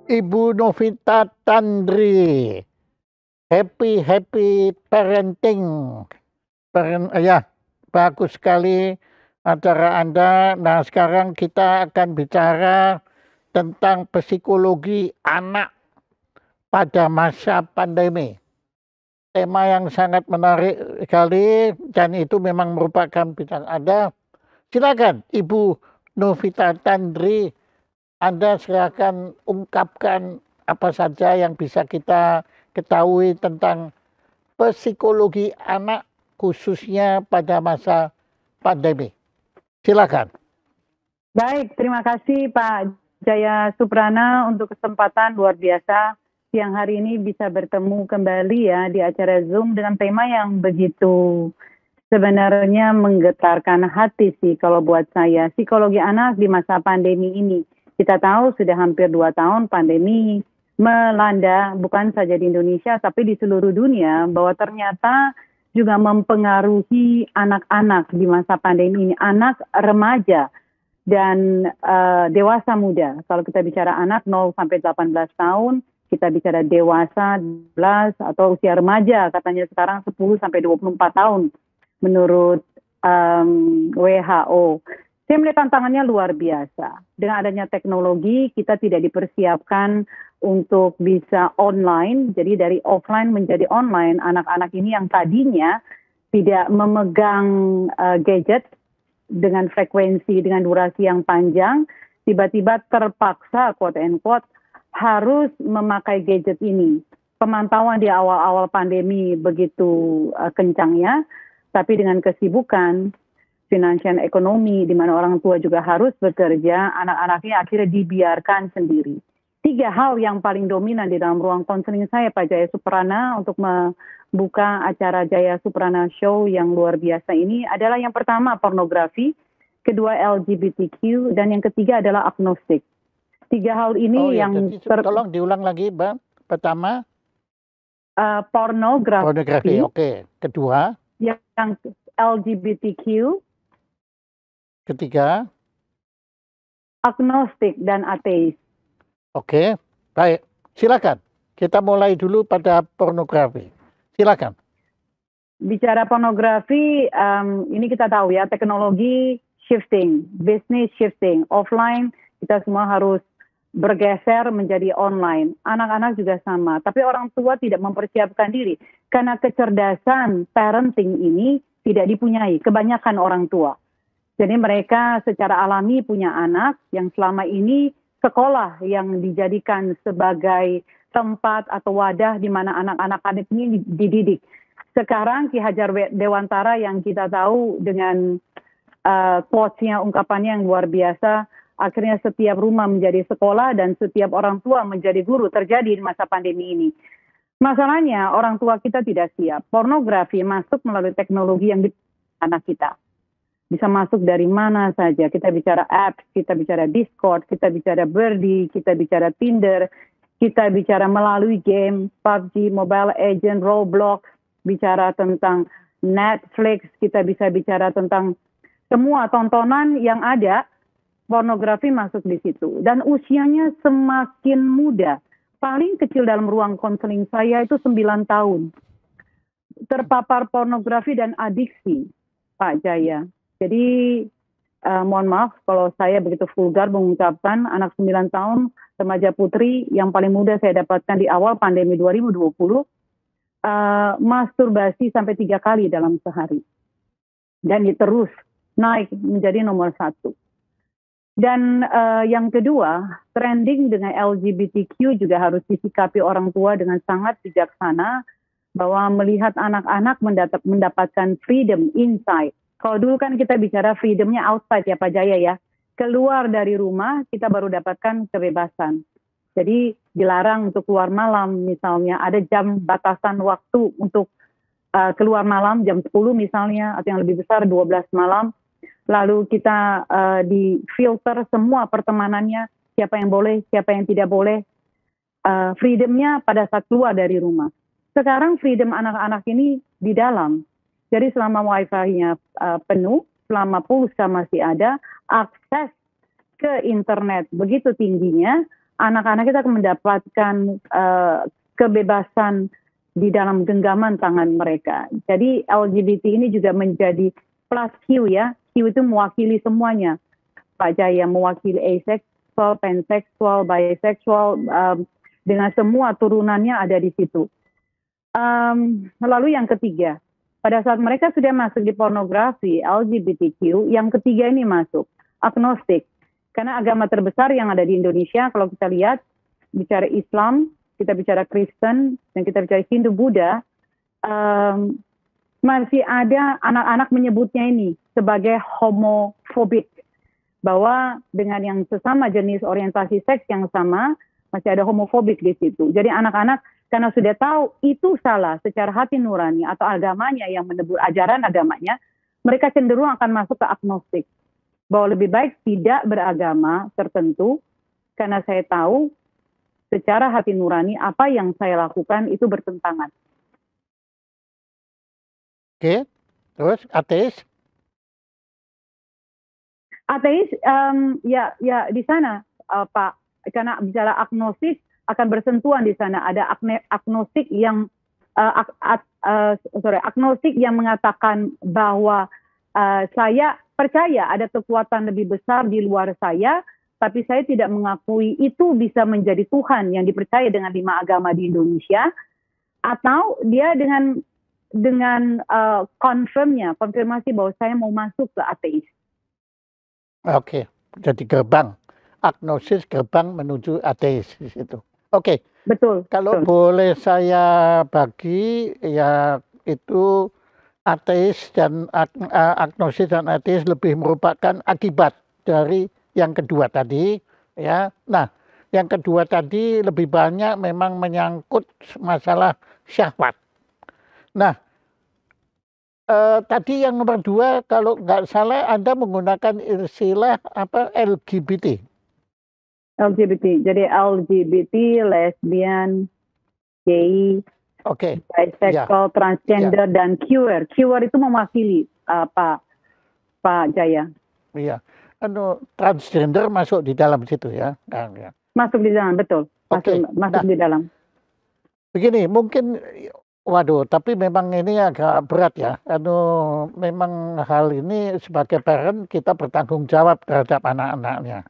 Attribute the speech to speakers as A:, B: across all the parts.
A: Ibu Novita Tandri. Happy parenting. Ya, bagus sekali acara Anda. Nah, sekarang kita akan bicara tentang psikologi anak pada masa pandemi. Tema yang sangat menarik sekali dan itu memang merupakan bidang Anda. Silakan Ibu Novita Tandri, Anda silakan ungkapkan apa saja yang bisa kita ketahui tentang psikologi anak khususnya pada masa pandemi. Silakan.
B: Baik, terima kasih Pak Jaya Suprana untuk kesempatan luar biasa siang hari ini bisa bertemu kembali ya di acara Zoom dengan tema yang begitu sebenarnya menggetarkan hati sih kalau buat saya. Psikologi anak di masa pandemi ini. Kita tahu sudah hampir 2 tahun pandemi melanda bukan saja di Indonesia tapi di seluruh dunia bahwa ternyata juga mempengaruhi anak-anak di masa pandemi ini, anak remaja dan dewasa muda. Kalau kita bicara anak 0 sampai 18 tahun, kita bicara dewasa 12 atau usia remaja katanya sekarang 10 sampai 24 tahun menurut WHO. Saya melihat tantangannya luar biasa. Dengan adanya teknologi, kita tidak dipersiapkan untuk bisa online, jadi dari offline menjadi online. Anak-anak ini yang tadinya tidak memegang gadget dengan frekuensi, dengan durasi yang panjang, tiba-tiba terpaksa, quote and quote, harus memakai gadget ini. Pemantauan di awal-awal pandemi begitu kencangnya, tapi dengan kesibukan, finansial ekonomi, di mana orang tua juga harus bekerja, anak-anaknya akhirnya dibiarkan sendiri. 3 hal yang paling dominan di dalam ruang konseling saya, Pak Jaya Suprana, untuk membuka acara Jaya Suprana Show yang luar biasa ini adalah yang pertama pornografi, kedua LGBTQ, dan yang ketiga adalah agnostik. 3 hal ini yang
A: tolong diulang lagi, Mbak. Pertama
B: pornografi.
A: Oke. Kedua
B: yang LGBTQ.
A: Ketiga
B: agnostik dan ateis.
A: Oke, baik. Silakan. Kita mulai dulu pada pornografi. Silakan.
B: Bicara pornografi, ini kita tahu ya, teknologi shifting, business shifting, offline kita semua harus bergeser menjadi online. Anak-anak juga sama, tapi orang tua tidak mempersiapkan diri karena kecerdasan parenting ini tidak dipunyai kebanyakan orang tua. Jadi mereka secara alami punya anak yang selama ini sekolah yang dijadikan sebagai tempat atau wadah di mana anak-anak ini dididik. Sekarang Ki Hajar Dewantara yang kita tahu dengan quotes-nya, ungkapannya yang luar biasa, akhirnya setiap rumah menjadi sekolah dan setiap orang tua menjadi guru, terjadi di masa pandemi ini. Masalahnya orang tua kita tidak siap. Pornografi masuk melalui teknologi yang di anak kita. Bisa masuk dari mana saja. Kita bicara apps, kita bicara Discord, kita bicara Birdie, kita bicara Tinder, kita bicara melalui game, PUBG, Mobile Legends, Roblox, bicara tentang Netflix, kita bisa bicara tentang semua tontonan yang ada, pornografi masuk di situ. Dan usianya semakin muda. Paling kecil dalam ruang konseling saya itu 9 tahun. Terpapar pornografi dan adiksi, Pak Jaya. Jadi mohon maaf kalau saya begitu vulgar mengucapkan anak 9 tahun, remaja putri yang paling muda saya dapatkan di awal pandemi 2020, masturbasi sampai 3 kali dalam sehari. Dan terus naik menjadi nomor 1. Dan yang kedua, trending dengan LGBTQ juga harus disikapi orang tua dengan sangat bijaksana bahwa melihat anak-anak mendapatkan freedom inside. Kalau dulu kan kita bicara freedomnya outside ya Pak Jaya ya. Keluar dari rumah kita baru dapatkan kebebasan. Jadi dilarang untuk keluar malam misalnya. Ada jam batasan waktu untuk keluar malam jam 10 misalnya. Atau yang lebih besar 12 malam. Lalu kita di-filter semua pertemanannya. Siapa yang boleh, siapa yang tidak boleh. Freedomnya pada saat keluar dari rumah. Sekarang freedom anak-anak ini di dalam. Jadi selama wifi-nya penuh, selama pulsa masih ada, akses ke internet begitu tingginya, anak-anak kita akan mendapatkan kebebasan di dalam genggaman tangan mereka. Jadi LGBT ini juga menjadi plus Q ya. Q itu mewakili semuanya. Pak Jaya mewakili aseksual, panseksual, biseksual, dengan semua turunannya ada di situ. Lalu yang ketiga, pada saat mereka sudah masuk di pornografi LGBTQ, yang ketiga ini masuk agnostik. Karena agama terbesar yang ada di Indonesia, kalau kita lihat, bicara Islam, kita bicara Kristen, dan kita bicara Hindu, Buddha, masih ada anak-anak menyebutnya ini sebagai homofobik. Bahwa dengan yang sesama jenis orientasi seks yang sama, masih ada homofobik di situ. Jadi anak-anak karena sudah tahu itu salah secara hati nurani atau agamanya yang menegur ajaran agamanya, mereka cenderung akan masuk ke agnostik. Bahwa lebih baik tidak beragama tertentu, karena saya tahu secara hati nurani apa yang saya lakukan itu bertentangan.
A: Oke, terus ateis?
B: Ateis, ya di sana, Pak, karena bicara agnostik akan bersentuhan di sana. Ada agnostik yang agnostik yang mengatakan bahwa saya percaya ada kekuatan lebih besar di luar saya, tapi saya tidak mengakui itu bisa menjadi Tuhan yang dipercaya dengan 5 agama di Indonesia, atau dia dengan konfirmasi bahwa saya mau masuk ke ateis.
A: Oke, jadi gerbang agnosis, gerbang menuju ateis di situ. Oke,
B: Betul.
A: kalau
B: betul.
A: boleh saya bagi, ya itu ateis dan agnosis dan ateis lebih merupakan akibat dari yang kedua tadi, ya. Nah, yang kedua tadi lebih banyak memang menyangkut masalah syahwat. Nah, tadi yang nomor 2 kalau nggak salah Anda menggunakan istilah apa LGBT.
B: LGBT, jadi LGBT, lesbian, gay,
A: Oke,
B: bisexual, transgender, dan queer. Queer itu mewakili Pak Jaya.
A: Iya, transgender masuk di dalam situ ya. Ya.
B: Masuk di dalam, betul. Masuk di dalam.
A: Begini, mungkin, waduh, tapi memang ini agak berat ya. Memang hal ini sebagai parent kita bertanggung jawab terhadap anak-anaknya.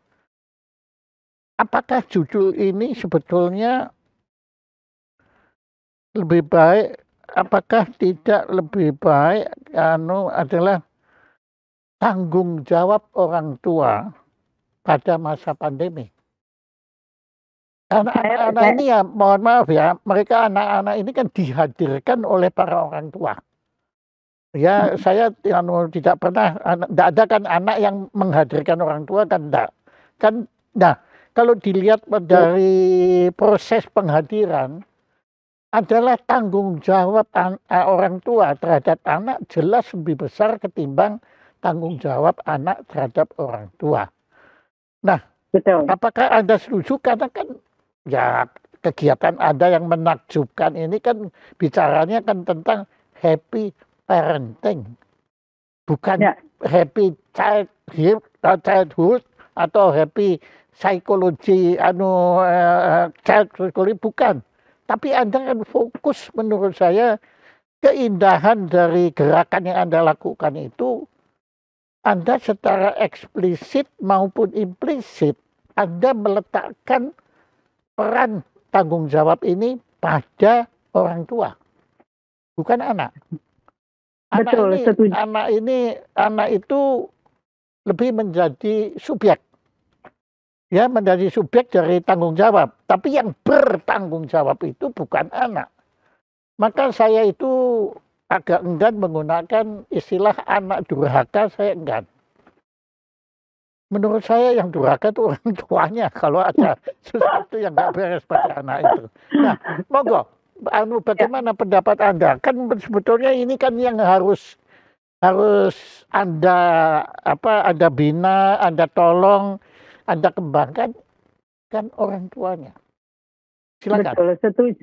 A: Apakah judul ini sebetulnya lebih baik, apakah tidak lebih baik adalah tanggung jawab orang tua pada masa pandemi? Anak-anak ini ya, mohon maaf ya, mereka anak-anak ini kan dihadirkan oleh para orang tua. Ya, saya tidak pernah, tidak ada kan anak yang menghadirkan orang tua kan enggak. Kan, nah, kalau dilihat dari proses penghadiran, adalah tanggung jawab orang tua terhadap anak jelas lebih besar ketimbang tanggung jawab anak terhadap orang tua. Nah, betul. Apakah Anda setuju? Karena kan ya kegiatan Anda yang menakjubkan ini kan bicaranya kan tentang happy parenting, bukan happy childhood atau happy psychology child psychology, bukan. Tapi Anda kan fokus menurut saya keindahan dari gerakan yang Anda lakukan itu, Anda secara eksplisit maupun implisit Anda meletakkan peran tanggung jawab ini pada orang tua, bukan anak. Anak itu lebih menjadi subjek. Ya, menjadi subjek dari tanggung jawab. Tapi yang bertanggung jawab itu bukan anak. Maka saya itu agak enggan menggunakan istilah anak durhaka, saya enggan. Menurut saya yang durhaka itu orang tuanya kalau ada sesuatu yang nggak beres pada anak itu. Nah, monggo, bagaimana pendapat Anda? Kan sebetulnya ini kan yang harus Anda Anda bina, Anda tolong, Anda kembangkan kan orang tuanya. Silakan.
B: Betul,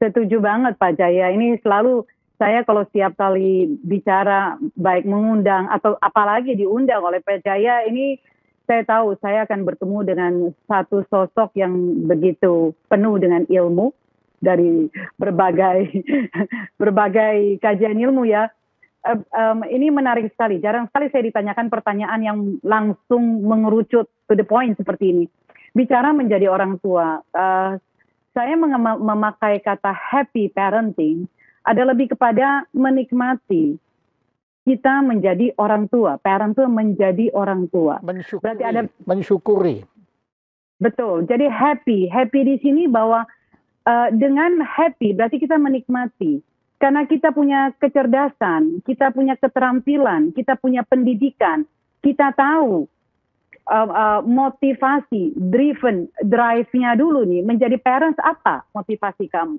B: setuju banget Pak Jaya. Ini selalu saya kalau setiap kali bicara baik mengundang atau apalagi diundang oleh Pak Jaya, ini saya tahu saya akan bertemu dengan satu sosok yang begitu penuh dengan ilmu dari berbagai berbagai kajian ilmu ya. Ini menarik sekali. Jarang sekali saya ditanyakan pertanyaan yang langsung mengerucut to the point seperti ini. Bicara menjadi orang tua, saya memakai kata happy parenting ada lebih kepada menikmati kita menjadi orang tua, parent itu menjadi orang tua.
A: Mensyukuri.
B: Berarti ada
A: mensyukuri.
B: Betul. Jadi happy di sini bahwa dengan happy berarti kita menikmati. Karena kita punya kecerdasan, kita punya keterampilan, kita punya pendidikan, kita tahu motivasi, drive-nya dulu nih menjadi parents apa motivasi kamu?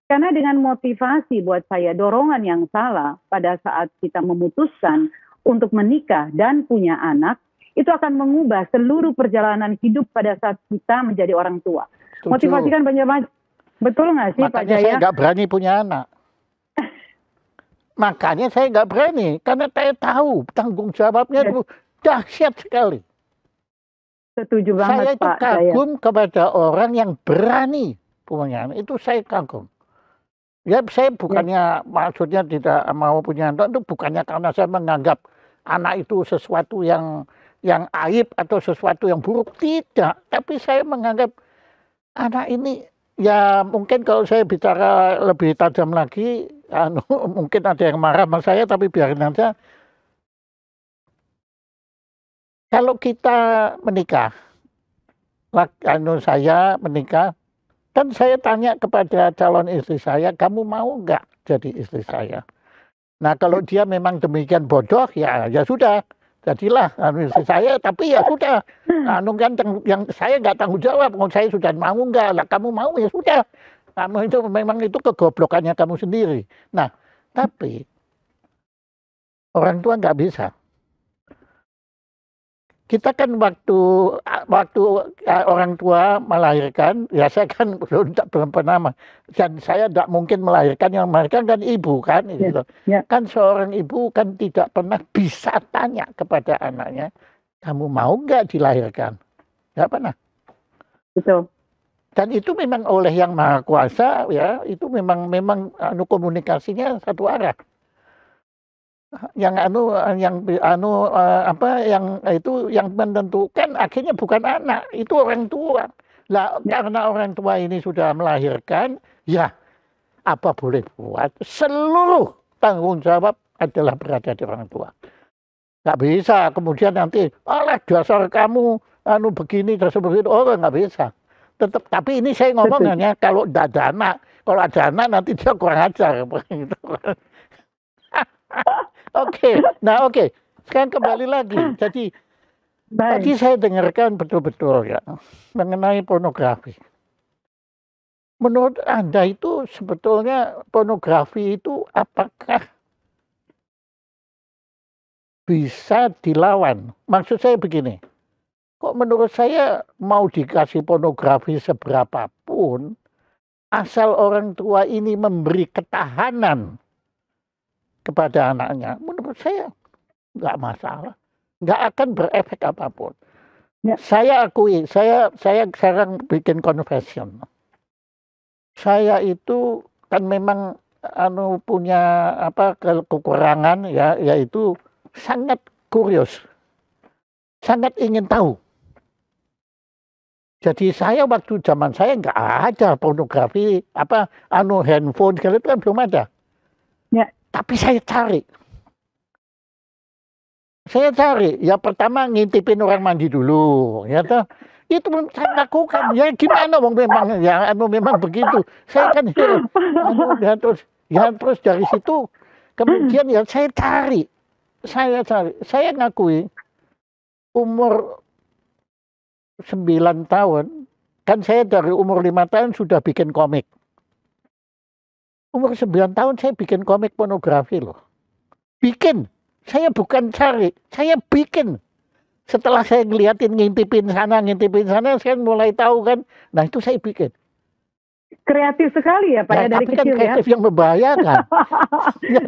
B: Karena dengan motivasi buat saya dorongan yang salah pada saat kita memutuskan untuk menikah dan punya anak, itu akan mengubah seluruh perjalanan hidup pada saat kita menjadi orang tua.
A: Setuju.
B: Motivasi kan banyak, betul nggak sih Pak
A: Makanya
B: Jaya?
A: saya nggak berani punya anak. Makanya saya nggak berani, karena saya tahu tanggung jawabnya itu dahsyat sekali.
B: Setuju banget
A: Saya itu
B: Pak Jaya.
A: kagum kepada orang yang berani punya anak, itu saya kagum. Ya saya bukannya maksudnya tidak mau punya anak itu bukannya karena saya menganggap anak itu sesuatu yang aib atau sesuatu yang buruk, tidak. Tapi saya menganggap anak ini ya mungkin kalau saya bicara lebih tajam lagi, mungkin ada yang marah sama saya tapi biarin aja. Kalau kita menikah, saya menikah. Kan saya tanya kepada calon istri saya, kamu mau nggak jadi istri saya? Nah kalau dia memang demikian bodoh, ya sudah, jadilah istri saya. Tapi ya sudah, kan yang saya nggak tanggung jawab. Kalau saya sudah mau nggak, lah kamu mau ya sudah. Kamu itu memang itu kegoblokannya kamu sendiri. Nah tapi orang tua nggak bisa. Kita kan waktu orang tua melahirkan, ya saya kan belum pernah, dan saya tidak mungkin melahirkan, yang melahirkan kan ibu kan, gitu. Kan seorang ibu kan tidak pernah bisa tanya kepada anaknya, kamu mau nggak dilahirkan? Nggak pernah.
B: Betul.
A: Dan itu memang oleh yang maha kuasa, ya itu memang komunikasinya satu arah. Yang menentukan akhirnya bukan anak, itu orang tua. Lah karena orang tua ini sudah melahirkan, ya apa boleh buat, seluruh tanggung jawab adalah berada di orang tua. Nggak bisa kemudian nanti, alah dasar kamu begini dasar begitu, nggak bisa. Tetap, tapi ini saya ngomong hanya kalau ada anak, nanti dia kurang ajar. Oke. Sekarang kembali lagi. Jadi tadi saya dengarkan betul-betul ya mengenai pornografi. Menurut Anda itu sebetulnya pornografi itu apakah bisa dilawan? Maksud saya begini, kok menurut saya mau dikasih pornografi seberapapun, asal orang tua ini memberi ketahanan kepada anaknya, menurut saya nggak masalah, nggak akan berefek apapun. Ya. Saya akui, saya sekarang bikin confession. Saya itu kan memang punya kekurangan ya, yaitu sangat kurios, sangat ingin tahu. Jadi saya waktu zaman saya nggak ada pornografi, handphone sekali itu kan belum ada. Ya. Tapi saya cari. Ya pertama ngintipin orang mandi dulu, ya toh. Itu saya lakukan. Ya gimana memang begitu. Saya kan terus dari situ kemudian ya saya cari. Saya ngakui umur 9 tahun, kan saya dari umur 5 tahun sudah bikin komik. Umur 9 tahun saya bikin komik pornografi loh. Bikin. Saya bukan cari, saya bikin. Setelah saya ngintipin sana, saya mulai tahu kan. Nah itu saya bikin.
B: Kreatif sekali ya Pak ya, dari
A: tapi kan
B: kecil ya.
A: kreatif yang membahayakan. Ya,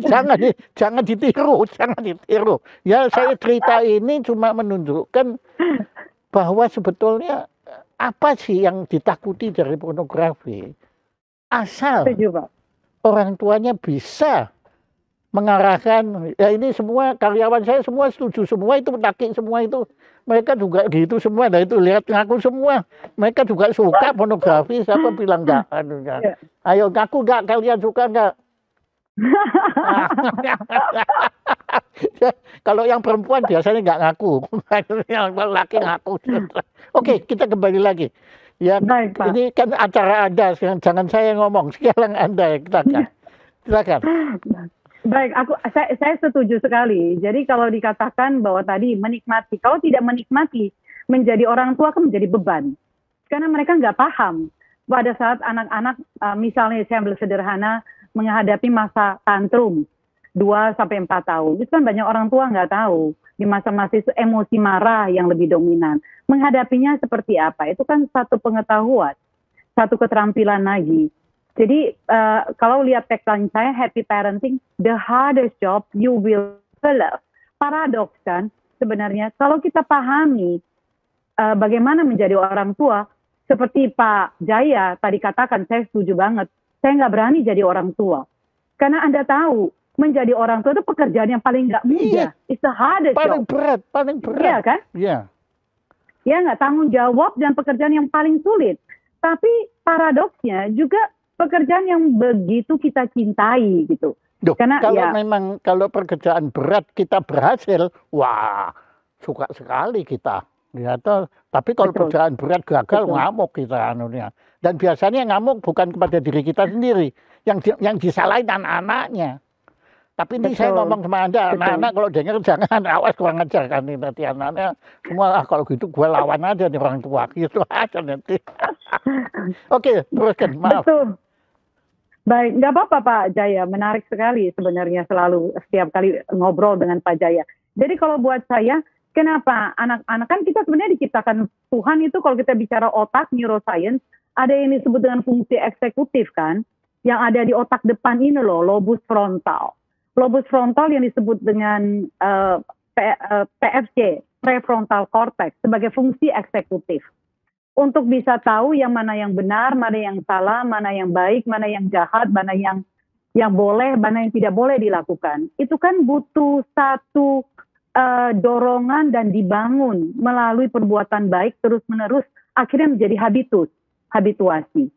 A: jangan ditiru. Ya saya cerita ini cuma menunjukkan bahwa sebetulnya apa sih yang ditakuti dari pornografi? Asal
B: Setuju Pak.
A: orang tuanya bisa mengarahkan, ya ini semua karyawan saya semua setuju semua itu laki semua itu mereka juga gitu semua, nah itu lihat ngaku semua mereka juga suka pornografi, siapa bilang enggak?
B: Ya.
A: Ayo ngaku enggak, kalian suka enggak? Kalau yang perempuan biasanya nggak ngaku, yang laki ngaku. Oke, kita kembali lagi. Ya,
B: Baik, Pak.
A: ini kan acara Anda, jangan saya ngomong. Sekarang Anda yang katakan. Silakan.
B: Baik, saya setuju sekali. Jadi kalau dikatakan bahwa tadi menikmati, kalau tidak menikmati, menjadi orang tua kan menjadi beban. Karena mereka nggak paham. Pada saat anak-anak, misalnya saya ambil sederhana, menghadapi masa tantrum 2-4 tahun. Itu kan banyak orang tua nggak tahu. Di masa-masa itu emosi marah yang lebih dominan. Menghadapinya seperti apa? Itu kan satu pengetahuan, satu keterampilan lagi. Jadi kalau lihat tagline saya, happy parenting, the hardest job you will love. Paradoks kan sebenarnya. Kalau kita pahami bagaimana menjadi orang tua, seperti Pak Jaya tadi katakan, saya setuju banget. Saya nggak berani jadi orang tua. Karena Anda tahu, menjadi orang tua itu pekerjaan yang paling nggak mudah. It's the hardest
A: paling
B: job.
A: paling berat.
B: Iya kan?
A: Iya.
B: Ya nggak, tanggung jawab dan pekerjaan yang paling sulit. Tapi paradoksnya juga pekerjaan yang begitu kita cintai gitu.
A: Duh,
B: Karena
A: kalau
B: ya,
A: memang kalau pekerjaan berat kita berhasil, wah suka sekali kita. Ya, tapi kalau
B: betul,
A: pekerjaan berat gagal
B: betul.
A: ngamuk kita anunya. Dan biasanya ngamuk bukan kepada diri kita sendiri, yang disalahin anak-anaknya. Tapi ini saya
B: Betul,
A: ngomong sama Anda,
B: betul.
A: anak-anak kalau dengar jangan awas kurang ajar kan ini nanti anaknya semua kalau gitu gue lawan aja nih orang tua gitu aja nanti. Oke, teruskan, maaf.
B: Betul. Baik, nggak apa-apa Pak Jaya, menarik sekali sebenarnya selalu setiap kali ngobrol dengan Pak Jaya. Jadi kalau buat saya, kenapa anak-anak kan kita sebenarnya diciptakan Tuhan itu kalau kita bicara otak, neuroscience, ada yang disebut dengan fungsi eksekutif kan, yang ada di otak depan ini loh, lobus frontal. Lobus frontal yang disebut dengan PFC, prefrontal cortex, sebagai fungsi eksekutif. Untuk bisa tahu yang mana yang benar, mana yang salah, mana yang baik, mana yang jahat, mana yang boleh, mana yang tidak boleh dilakukan. Itu kan butuh satu dorongan dan dibangun melalui perbuatan baik terus-menerus, akhirnya menjadi habituasi.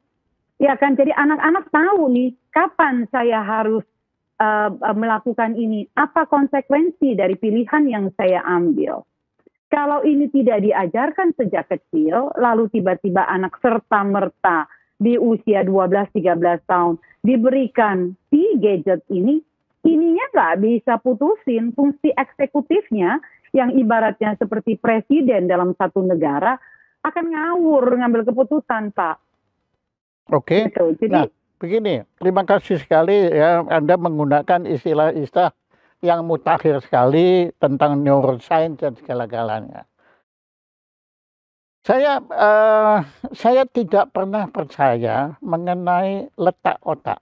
B: Ya kan, jadi anak-anak tahu nih kapan saya harus melakukan ini, apa konsekuensi dari pilihan yang saya ambil. Kalau ini tidak diajarkan sejak kecil, lalu tiba-tiba anak serta-merta di usia 12-13 tahun diberikan si gadget ini, ininya nggak bisa putusin fungsi eksekutifnya yang ibaratnya seperti presiden dalam satu negara akan ngawur ngambil keputusan, Pak.
A: Oke.
B: Gitu. Jadi,
A: Nah, begini, terima kasih sekali ya Anda menggunakan istilah-istilah yang mutakhir sekali tentang neuroscience dan segala-galanya. Saya tidak pernah percaya mengenai letak otak.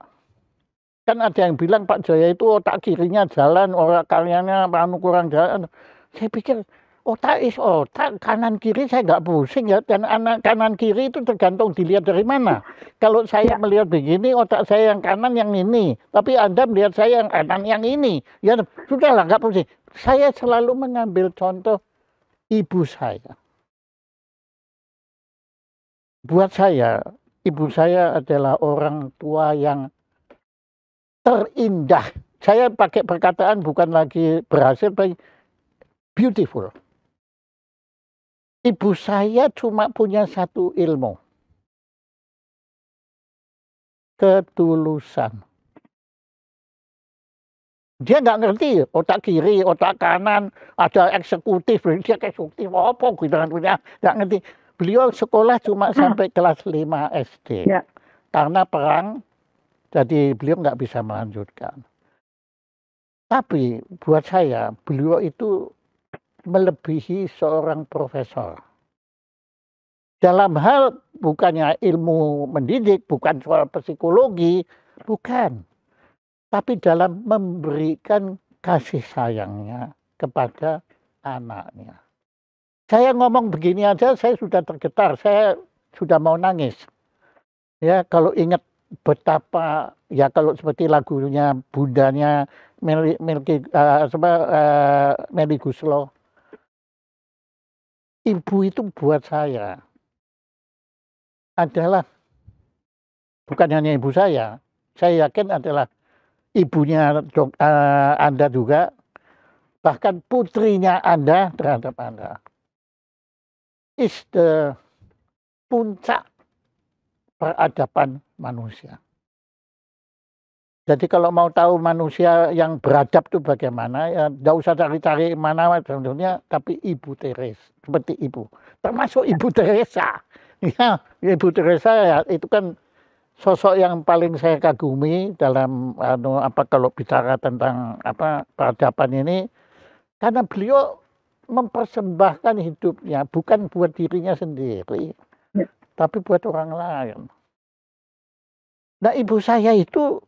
A: Kan ada yang bilang Pak Jaya itu otak kirinya jalan, otak kanannya kurang jalan. Saya pikir otak is otak, kanan kiri saya nggak pusing ya. Dan anak kanan kiri itu tergantung dilihat dari mana. Kalau saya melihat begini, otak saya yang kanan yang ini. Tapi Anda melihat saya yang kanan yang ini. Ya sudahlah, nggak pusing. Saya selalu mengambil contoh ibu saya. Buat saya, ibu saya adalah orang tua yang terindah. Saya pakai perkataan bukan lagi berhasil, tapi beautiful. Ibu saya cuma punya satu ilmu. Ketulusan. Dia nggak ngerti otak kiri, otak kanan, ada eksekutif, dia eksekutif apa gitu kan, nggak ngerti. Beliau sekolah cuma sampai kelas 5 SD.
B: ya,
A: Karena perang, jadi beliau nggak bisa melanjutkan. Tapi buat saya, beliau itu melebihi seorang profesor. Dalam hal bukannya ilmu mendidik, bukan soal psikologi, bukan. Tapi dalam memberikan kasih sayangnya kepada anaknya. Saya ngomong begini aja saya sudah tergetar, saya sudah mau nangis. Ya, kalau ingat betapa ya kalau seperti lagunya bundanya Melly Goeslaw, ibu itu buat saya adalah bukan hanya ibu saya yakin adalah ibunya Anda juga, bahkan putrinya Anda terhadap Anda. Is the puncak peradaban manusia. Jadi kalau mau tahu manusia yang beradab itu bagaimana, ya tidak usah cari-cari mana contohnya, tapi Ibu Teres, seperti ibu. Termasuk Ibu Teresa. Ya, Ibu Teresa ya, itu kan sosok yang paling saya kagumi dalam kalau bicara tentang peradaban ini, karena beliau mempersembahkan hidupnya bukan buat dirinya sendiri, tapi buat orang lain. Nah, ibu saya itu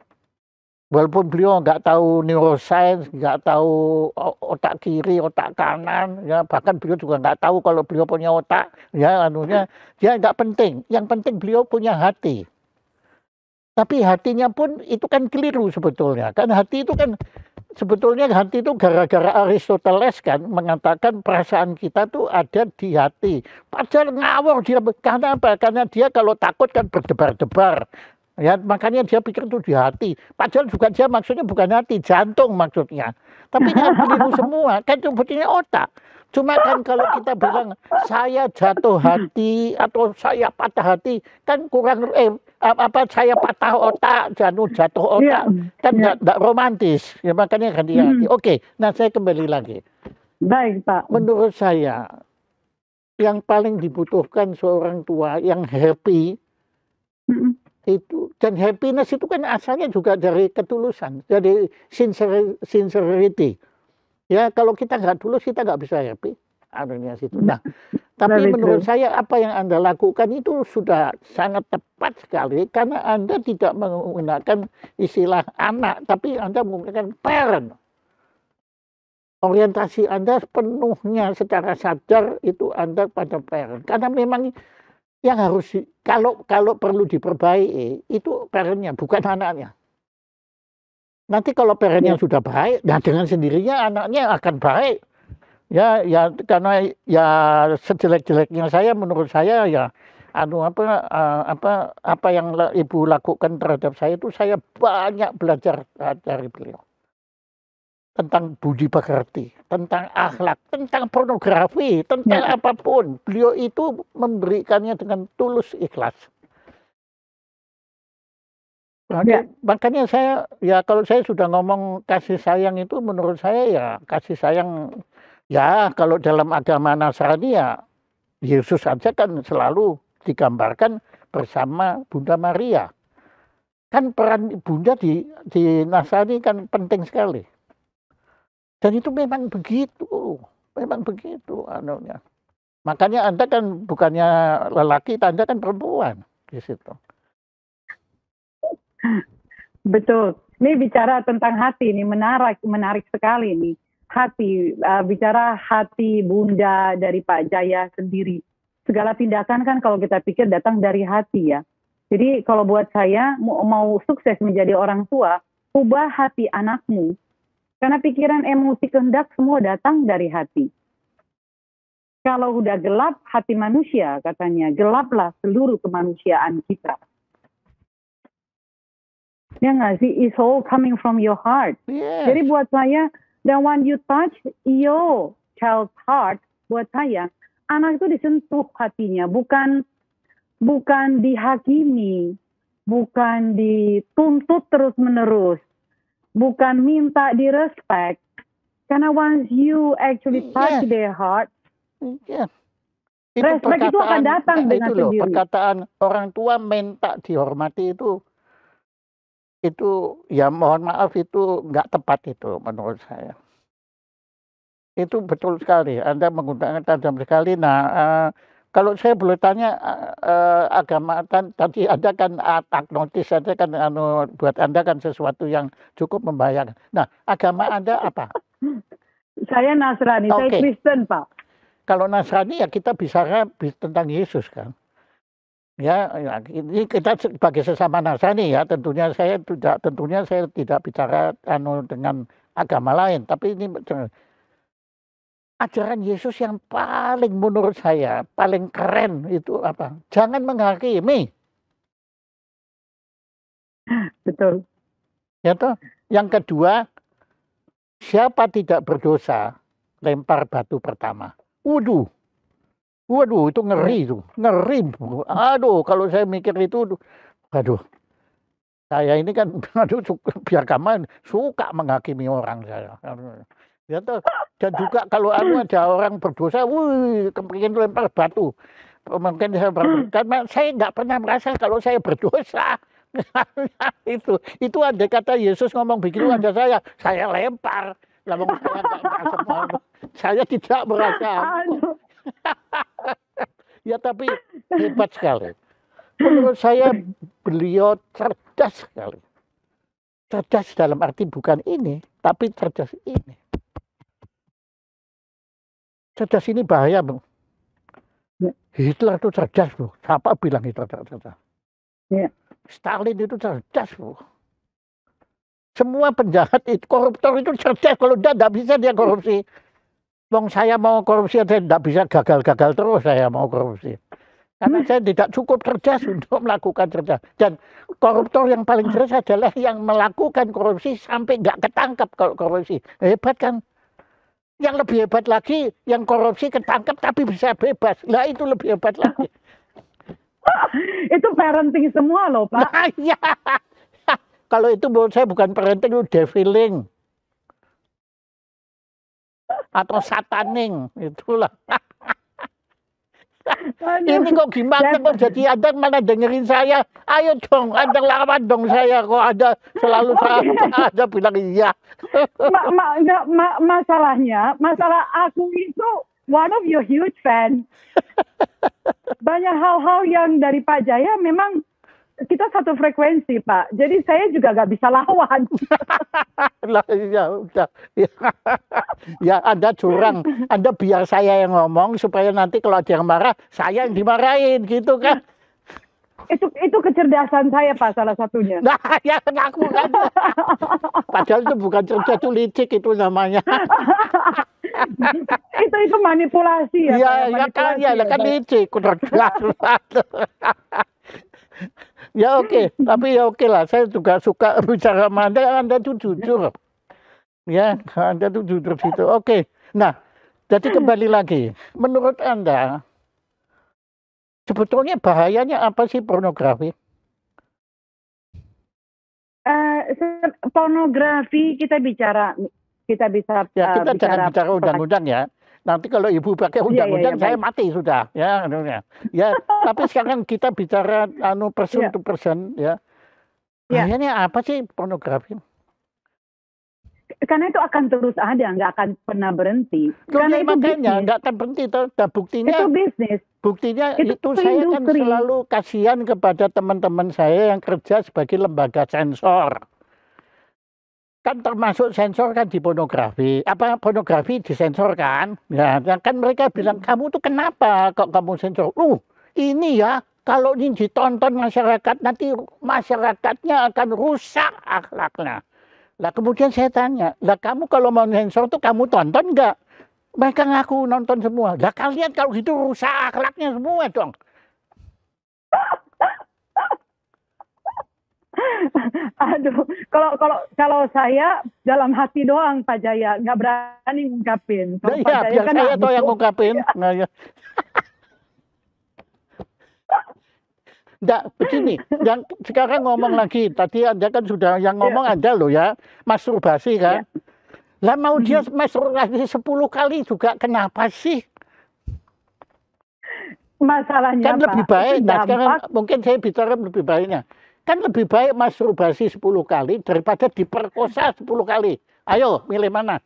A: walaupun beliau nggak tahu neuroscience, nggak tahu otak kiri, otak kanan, ya bahkan beliau juga nggak tahu kalau beliau punya otak, ya dia nggak penting. Yang penting beliau punya hati. Tapi hatinya pun itu kan keliru sebetulnya. Kan hati itu kan sebetulnya hati itu gara-gara Aristoteles kan mengatakan perasaan kita tuh ada di hati. Padahal ngawur dia, karena apa? Karena dia kalau takut kan berdebar-debar. Ya, makanya dia pikir itu di hati. Padahal juga dia maksudnya bukan hati, jantung maksudnya. Tapi kan keliru semua, kan sebetulnya otak. Cuma kan kalau kita bilang saya jatuh hati atau saya patah hati, kan kurang saya patah otak, jatuh otak, kan enggak romantis. Ya makanya ganti hati. Oke, nah saya kembali lagi.
B: Baik, Pak.
A: Menurut saya yang paling dibutuhkan seorang tua yang happy itu, dan happiness itu kan asalnya juga dari ketulusan, dari sincerity. Ya kalau kita nggak tulus kita nggak bisa happy. Adanya situ. Nah, tapi menurut saya apa yang Anda lakukan itu sudah sangat tepat sekali karena Anda tidak menggunakan istilah anak, tapi Anda menggunakan parent. Orientasi Anda sepenuhnya secara sadar itu Anda pada parent. Karena memang yang harus kalau perlu diperbaiki itu parentnya bukan anaknya. Nanti kalau parentnya sudah baik, nah dengan sendirinya anaknya akan baik. Ya karena ya sejelek-jeleknya saya menurut saya ya apa yang ibu lakukan terhadap saya itu saya banyak belajar dari beliau. Tentang budi pekerti, tentang akhlak, tentang pornografi, tentang apapun. Beliau itu memberikannya dengan tulus ikhlas. Makanya saya, ya kalau saya sudah ngomong kasih sayang itu menurut saya ya kasih sayang, ya kalau dalam agama Nasrani ya Yesus saja kan selalu digambarkan bersama Bunda Maria. Kan peran Bunda di Nasrani kan penting sekali. Dan itu memang begitu anunya. Makanya Anda kan bukannya lelaki, Anda kan perempuan di situ.
B: Betul. Ini bicara tentang hati, ini menarik sekali nih. Hati, bicara hati Bunda dari Pak Jaya sendiri. Segala tindakan kan kalau kita pikir datang dari hati ya. Jadi kalau buat saya mau sukses menjadi orang tua, ubah hati anakmu. Karena pikiran, emosi, kehendak semua datang dari hati. Kalau udah gelap hati manusia, katanya, gelaplah seluruh kemanusiaan kita. Ya nggak sih? It's all coming from your heart.
A: Yes.
B: Jadi buat saya, the one you touch your child's heart, buat saya, anak itu disentuh hatinya, bukan dihakimi, bukan dituntut terus-menerus. Bukan minta direspect, karena once you actually touch their heart, respect itu akan datang dengan sendiri.
A: Perkataan orang tua minta dihormati itu ya mohon maaf itu nggak tepat itu menurut saya. Itu betul sekali, Anda menggunakan tajam sekali. Nah, Kalau saya boleh tanya, agama tadi Anda kan agnostis saja kan buat Anda kan sesuatu yang cukup membahayakan. Nah, agama Anda apa?
B: Saya Nasrani, saya
A: Oke.
B: Kristen, Pak.
A: Kalau Nasrani ya kita bicara tentang Yesus kan. Ya, ini kita sebagai sesama Nasrani ya, tentunya saya tidak bicara dengan agama lain, tapi ini ajaran Yesus yang paling menurut saya paling keren itu apa? Jangan menghakimi.
B: Betul.
A: Ya toh. Yang kedua, siapa tidak berdosa lempar batu pertama. Waduh, itu ngeri tuh, ngeri. Aduh, kalau saya mikir itu, aduh, saya ini kan, aduh, beragama suka menghakimi orang saya. Ya toh. Dan juga kalau ada orang berdosa, wih, kemudian lempar batu. Mungkin karena saya nggak pernah merasa kalau saya berdosa. itu ada kata Yesus ngomong begitu ada saya lempar. Lalu saya nggak merasa, saya tidak merasa. Ya tapi hebat sekali. Menurut saya beliau cerdas sekali. Cerdas dalam arti bukan ini, tapi cerdas ini. Cerdas ini bahaya, Bu. Hitler itu cerdas, Bu. Siapa bilang Hitler cerdas?
B: Ya.
A: Stalin itu cerdas, Bu. Semua penjahat itu, koruptor itu cerdas. Kalau tidak bisa dia korupsi. Wong saya mau korupsi, saya tidak bisa gagal-gagal terus saya mau korupsi. Karena saya tidak cukup cerdas untuk melakukan cerdas. Dan koruptor yang paling cerdas adalah yang melakukan korupsi sampai nggak ketangkap kalau korupsi. Hebat kan? Yang lebih hebat lagi, yang korupsi ketangkap tapi bisa bebas. Lah itu lebih hebat lagi.
B: Itu parenting semua loh, Pak.
A: Nah, ya. Kalau itu menurut saya bukan parenting, itu deviling. Atau sataning, itulah. Ini kok gimana kok jadi Anda mana dengerin saya? Ayo dong, Anda lawan dong saya. Kok ada selalu ada bilang iya.
B: Masalah aku itu one of your huge fan. Banyak hal-hal yang dari Pak Jaya memang kita satu frekuensi, Pak. Jadi saya juga nggak bisa lawan.
A: Lah ya udah. Ya Anda curang. Anda biar saya yang ngomong supaya nanti kalau ada yang marah, saya yang dimarahin gitu kan.
B: Itu kecerdasan saya, Pak, salah satunya.
A: Nah, ya aku kan. Padahal itu bukan cerdas, itu licik itu namanya.
B: itu manipulasi ya.
A: Ya kan licik. Ya oke, tapi ya oke lah. Saya juga suka bicara sama Anda tuh jujur. Ya, Anda tuh jujur situ. Oke. Nah, jadi kembali lagi. Menurut Anda, sebetulnya bahayanya apa sih pornografi?
B: Pornografi kita bisa
A: kita jangan bicara undang-undang ya. Nanti kalau Ibu pakai undang-undang saya mati sudah ya. Ya, tapi sekarang kita bicara person to person ya. Bahayanya apa sih pornografi?
B: Karena itu akan terus ada, nggak akan pernah berhenti.
A: Karena makanya nggak akan berhenti. Nah, buktinya
B: itu bisnis.
A: Buktinya itu saya kan selalu kasihan kepada teman-teman saya yang kerja sebagai lembaga sensor. Kan termasuk sensor kan di pornografi. Apa pornografi disensor kan? Ya, kan mereka bilang kamu tuh kenapa kok kamu sensor? Ini ya kalau ini ditonton masyarakat nanti masyarakatnya akan rusak akhlaknya. Lah kemudian saya tanya, lah kamu kalau mau sensor tuh kamu tonton nggak? Mereka ngaku nonton semua. Lah kalian kalau gitu rusak akhlaknya semua dong.
B: Aduh, kalau saya dalam hati doang Pak Jaya, nggak berani ngungkapin.
A: Nah, iya, biar kan saya tahu yang ngungkapin. Nah, ya. Nggak, begini, yang sekarang ngomong lagi, tadi Anda kan sudah yang ngomong Anda loh ya, masturbasi kan. Lah mau dia masturbasi 10 kali juga kenapa sih?
B: Masalahnya
A: kan lebih baik, nah sekarang mungkin saya bicara lebih baiknya. Kan lebih baik masturbasi 10 kali daripada diperkosa 10 kali. Ayo, milih mana?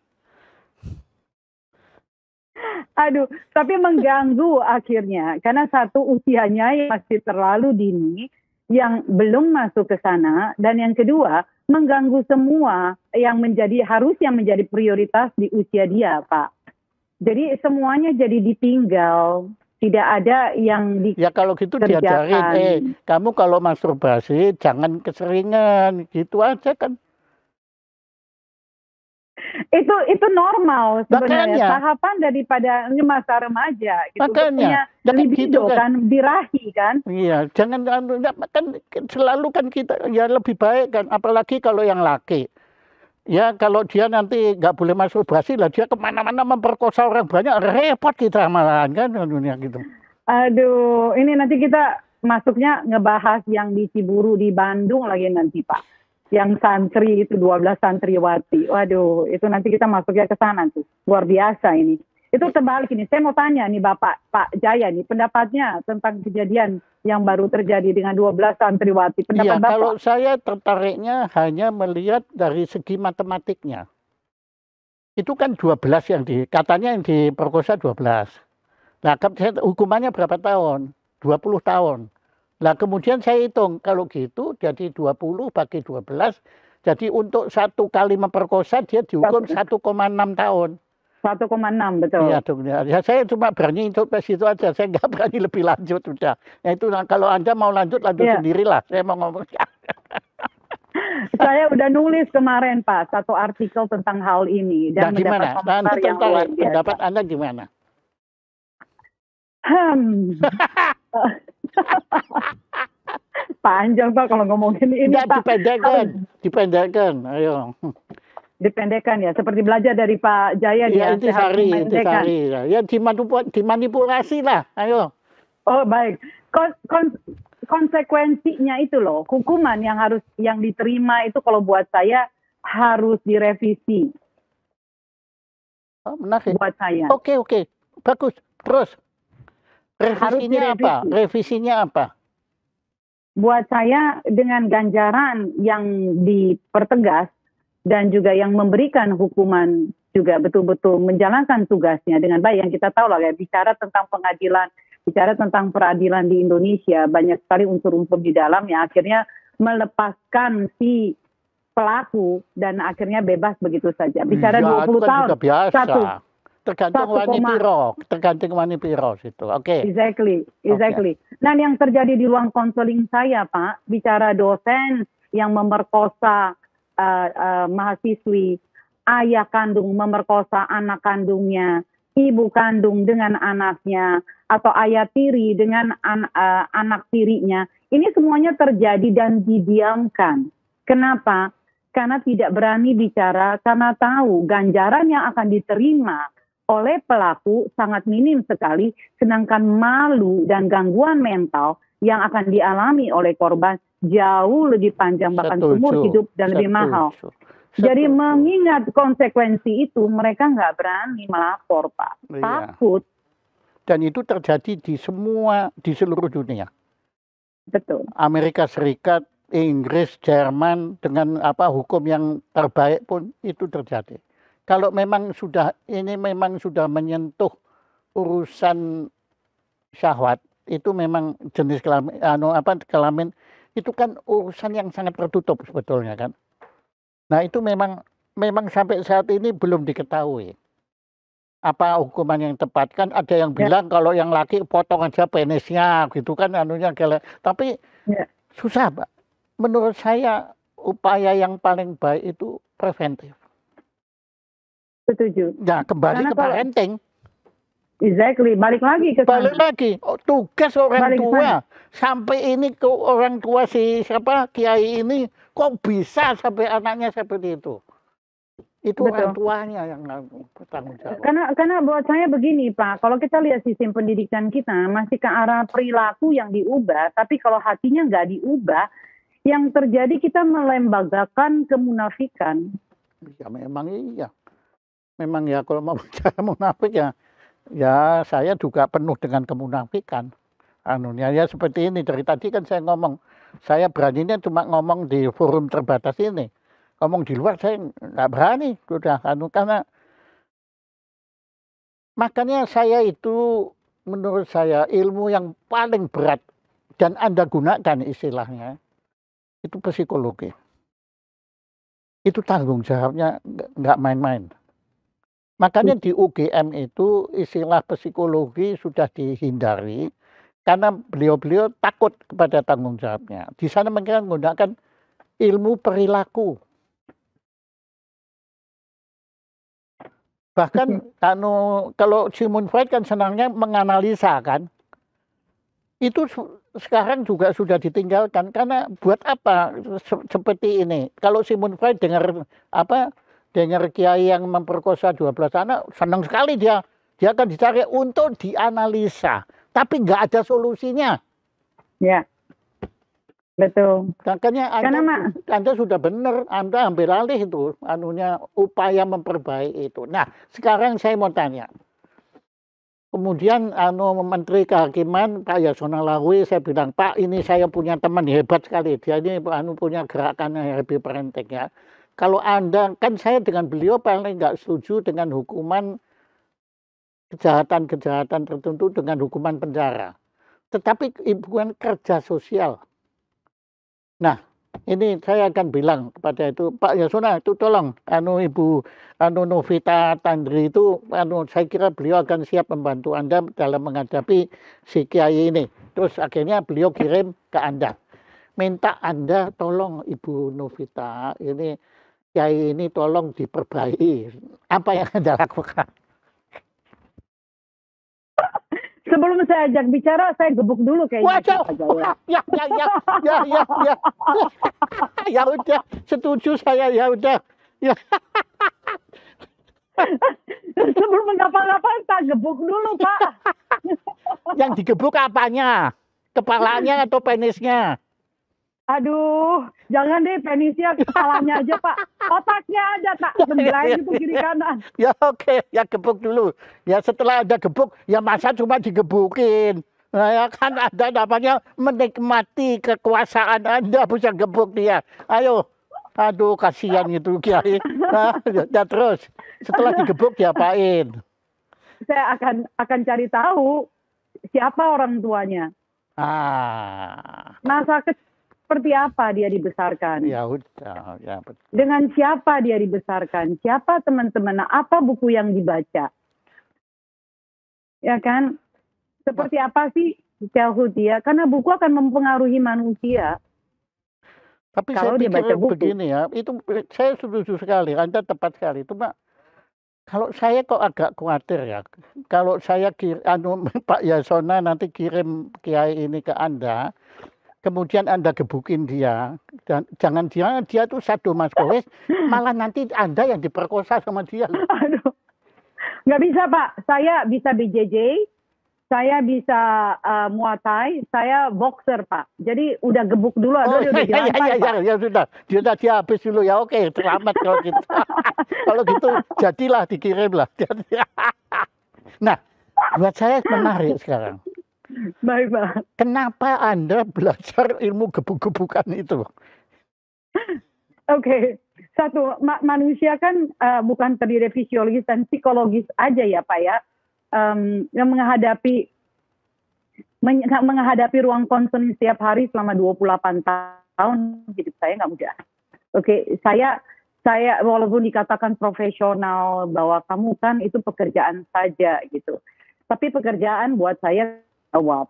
B: Aduh, tapi mengganggu akhirnya karena satu usianya yang masih terlalu dini, yang belum masuk ke sana, dan yang kedua mengganggu semua yang harusnya menjadi prioritas di usia dia, Pak. Jadi semuanya jadi ditinggal, tidak ada yang
A: Ya kalau gitu diajarin,
B: dikerjakan.
A: kamu kalau masturbasi jangan keseringan, gitu aja kan.
B: Itu normal sebenarnya,
A: Makanya,
B: tahapan daripada masa remaja gitu, untuk
A: makanya,
B: punya
A: ya kan gitu
B: libido
A: kan.
B: kan, birahi kan.
A: Iya, jangan ya, kan selalu kan kita ya lebih baik kan, apalagi kalau yang laki. Ya kalau dia nanti nggak boleh masturbasi lah, dia kemana-mana memperkosa orang banyak, repot kita malahan kan dunia gitu.
B: Aduh, ini nanti kita masuknya ngebahas yang di Ciburu di Bandung lagi nanti, Pak. Yang santri itu 12 santriwati. Waduh, itu nanti kita masuknya ke sana tuh. Luar biasa ini. Itu terbalik ini. Saya mau tanya nih Bapak, Pak Jaya nih, pendapatnya tentang kejadian yang baru terjadi dengan 12 santriwati.
A: Iya,
B: Pendapat Bapak?
A: kalau saya tertariknya hanya melihat dari segi matematiknya. Itu kan 12 katanya yang diperkosa 12. Nah, hukumannya berapa tahun? 20 tahun. Nah, kemudian saya hitung, kalau gitu jadi 20 bagi 12, jadi untuk satu kali memperkosa dia dihukum 1,6 tahun.
B: 1,6 betul.
A: Iya dong, ya saya cuma berani untuk ke situ aja, saya nggak berani lebih lanjut sudah. Nah itu kalau Anda mau lanjut
B: Ya.
A: sendirilah, saya mau ngomong.
B: Saya udah nulis kemarin Pak, satu artikel tentang hal ini
A: Nah
B: dan
A: gimana?
B: mendapat komentar yang luar biasa.
A: Pendapat Anda gimana?
B: Panjang Pak kalau ngomongin ini
A: Enggak,
B: Pak.
A: dipendekkan, ayo.
B: Dipendekkan ya, seperti belajar dari Pak Jaya
A: Ya,
B: dia,
A: intisari. Ya dimanipulasi lah, ayo.
B: Oh baik, konsekuensinya itu loh, hukuman yang diterima itu kalau buat saya harus direvisi.
A: Oh, menarik.
B: Buat saya.
A: Oke, bagus. Terus revisinya apa?
B: Buat saya dengan ganjaran yang dipertegas dan juga yang memberikan hukuman juga betul-betul menjalankan tugasnya dengan baik. Yang kita tahu lah ya, bicara tentang pengadilan, bicara tentang peradilan di Indonesia, banyak sekali unsur-unsur di dalam yang akhirnya melepaskan si pelaku dan akhirnya bebas begitu saja. Bicara
A: ya,
B: 20 tahun.
A: Juga biasa. Tergantung wani piro situ. Oke.
B: Exactly. Nah, yang terjadi di ruang konseling saya, Pak, bicara dosen yang memerkosa mahasiswi, ayah kandung memerkosa anak kandungnya, ibu kandung dengan anaknya, atau ayah tiri dengan anak tirinya. Ini semuanya terjadi dan didiamkan. Kenapa? Karena tidak berani bicara, karena tahu ganjaran yang akan diterima oleh pelaku sangat minim sekali, sedangkan malu dan gangguan mental yang akan dialami oleh korban jauh lebih panjang, bahkan seumur hidup dan lebih mahal. Jadi mengingat konsekuensi itu, mereka nggak berani melapor, Pak. Takut.
A: Dan itu terjadi di seluruh dunia.
B: Betul.
A: Amerika Serikat, Inggris, Jerman dengan hukum yang terbaik pun itu terjadi. Kalau memang sudah menyentuh urusan syahwat, itu memang jenis kelamin itu kan urusan yang sangat tertutup sebetulnya kan. Nah, itu memang sampai saat ini belum diketahui apa hukuman yang tepat. Kan ada yang bilang kalau yang laki potong aja penisnya gitu kan tapi susah, Pak. Menurut saya upaya yang paling baik itu preventif.
B: Setuju.
A: Nah, kembali ke parenting.
B: Exactly, balik lagi ke sana.
A: Balik lagi, tugas orang tua. Sampai ini ke orang tua kiai ini, kok bisa sampai anaknya seperti itu? Itu orang tuanya yang bertanggung jawab.
B: Karena buat saya begini Pak, kalau kita lihat sistem pendidikan kita masih ke arah perilaku yang diubah, tapi kalau hatinya nggak diubah, yang terjadi kita melembagakan kemunafikan.
A: Ya memang iya. Memang ya kalau mau bicara munafik ya saya juga penuh dengan kemunafikan. Ya seperti ini dari tadi kan saya ngomong, saya beraninya cuma ngomong di forum terbatas ini. Ngomong di luar saya nggak berani sudah karena Makanya saya itu, menurut saya ilmu yang paling berat dan Anda gunakan istilahnya, itu psikologi. Itu tanggung jawabnya nggak main-main. Makanya di UGM itu istilah psikologi sudah dihindari, karena beliau-beliau takut kepada tanggung jawabnya. Di sana mereka menggunakan ilmu perilaku. Bahkan kalau Sigmund Freud kan senangnya menganalisa kan. Itu sekarang juga sudah ditinggalkan, karena buat apa seperti ini. Kalau Sigmund Freud dengar kiai yang memperkosa 12 anak, senang sekali dia. Dia akan dicari untuk dianalisa, tapi nggak ada solusinya.
B: Ya, betul.
A: Makanya Anda sudah benar, Anda ambil alih itu, upaya memperbaiki itu. Nah, sekarang saya mau tanya. Kemudian Menteri Kehakiman Pak Yasona Lawli, saya bilang, Pak, ini saya punya teman hebat sekali. Dia ini punya gerakan Happy Parenting ya. Kalau Anda, kan saya dengan beliau paling nggak setuju dengan hukuman kejahatan-kejahatan tertentu dengan hukuman penjara. Tetapi hubungan kerja sosial. Nah, ini saya akan bilang kepada itu, Pak Yasona, itu tolong Ibu Novita Tandri itu, saya kira beliau akan siap membantu Anda dalam menghadapi si kiai ini. Terus akhirnya beliau kirim ke Anda, minta Anda tolong Ibu Novita, ini kiai ini tolong diperbaiki. Apa yang Anda lakukan?
B: Sebelum saya ajak bicara, saya gebuk dulu kayaknya.
A: Waduh, ya. Ya udah, setuju saya, ya udah. Ya.
B: Sebelum ngapa-ngapain, tak gebuk dulu, Pak.
A: Yang digebuk apanya? Kepalanya atau penisnya?
B: Aduh, jangan deh penisnya, kepalanya aja, Pak. Otaknya aja tak sembelai itu kiri kanan.
A: Ya oke, ya gebuk dulu. Ya setelah ada gebuk, ya masa cuma digebukin. Nah, ya kan Anda namanya menikmati kekuasaan Anda, bisa gebuk dia. Ayo. Aduh, kasihan gitu Kiai. Nah, ya terus setelah digebuk diapain?
B: Saya akan cari tahu siapa orang tuanya. Masa seperti apa dia dibesarkan?
A: Ya udah, ya betul.
B: Dengan siapa dia dibesarkan? Siapa teman-teman? Apa buku yang dibaca? Ya kan? Seperti apa sih childhood dia? Karena buku akan mempengaruhi manusia.
A: Tapi kalau saya pikir begini ya, itu saya setuju sekali, Anda tepat sekali. Cuma kalau saya kok agak khawatir ya, kalau saya Pak Yasona nanti kirim kiai ini ke Anda, kemudian Anda gebukin dia, dan jangan dia tuh sadomasochis, malah nanti Anda yang diperkosa sama dia.
B: Aduh, nggak bisa Pak, saya bisa BJJ, saya bisa Muay Thai, saya boxer Pak. Jadi udah gebuk dulu,
A: ya sudah, dia habis dulu ya, oke, selamat kalau gitu. Kalau gitu jadilah dikirim lah. Nah, buat saya menarik sekarang.
B: Baik Pak.
A: Kenapa Anda belajar ilmu gebuk-gebukan itu?
B: Oke. Satu, manusia kan bukan terdiri fisiologis dan psikologis aja ya Pak ya. Yang menghadapi ruang konseling setiap hari selama 28 tahun hidup saya nggak mudah. Oke, saya walaupun dikatakan profesional bahwa kamu kan itu pekerjaan saja gitu. Tapi pekerjaan buat saya jawab.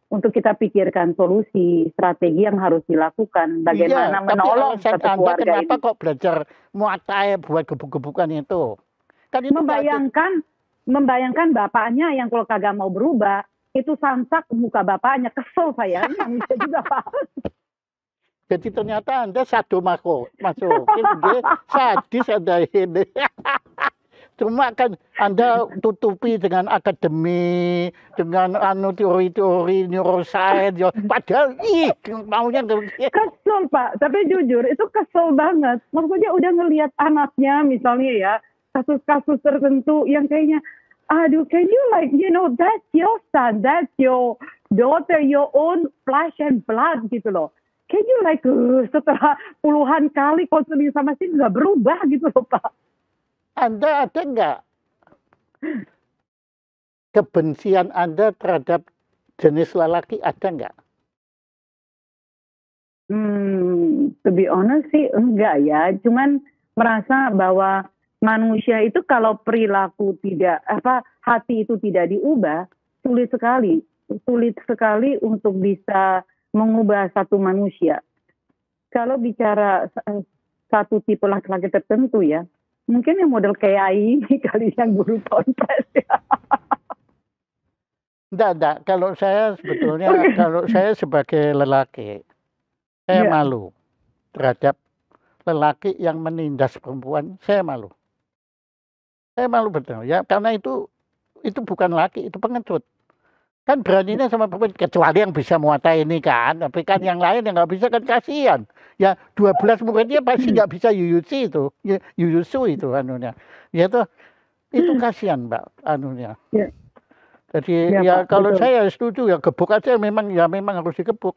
B: Untuk kita pikirkan solusi, strategi yang harus dilakukan, bagaimana menolong satu keluarga ini.
A: Kenapa kok belajar Muay Thai buat gebuk-gebukan itu?
B: Kan itu membayangkan bapaknya yang kalau kagak mau berubah, itu samsak muka bapaknya, kesel saya. Nggak bisa juga Pak.
A: Jadi ternyata Anda sadomaso, sadis Anda ini. Cuma kan Anda tutupi dengan akademi, dengan teori-teori neuroscience, padahal maunya
B: kesel Pak. Tapi jujur itu kesel banget. Maksudnya udah ngelihat anaknya misalnya ya, kasus-kasus tertentu yang kayaknya, aduh, can you that's your son, that's your daughter, your own flesh and blood gitu loh. Can you setelah puluhan kali konseling sama sih nggak berubah gitu loh Pak.
A: Anda ada nggak kebencian Anda terhadap jenis lelaki ada nggak?
B: To be honest sih enggak ya, cuman merasa bahwa manusia itu kalau perilaku tidak hati itu tidak diubah, sulit sekali untuk bisa mengubah satu manusia. Kalau bicara satu tipe laki-laki tertentu ya, mungkin yang model kayak ini kali yang guru ponpes ya.
A: Enggak. Kalau saya sebetulnya kalau saya sebagai lelaki, saya
B: Iya.
A: malu terhadap lelaki yang menindas perempuan, saya malu. Saya malu betul ya, karena itu bukan laki, itu pengecut. Kan beraninya sama perempuan, kecuali yang bisa muatai ini kan, tapi kan yang lain yang nggak bisa kan kasihan. Ya 12 muridnya pasti nggak bisa yuyusu itu anunya. Ya itu kasihan Mbak anunya.
B: Ya.
A: Jadi
B: Ya,
A: ya
B: Pak,
A: kalau
B: betul.
A: saya setuju ya gebuk aja memang harus digebuk.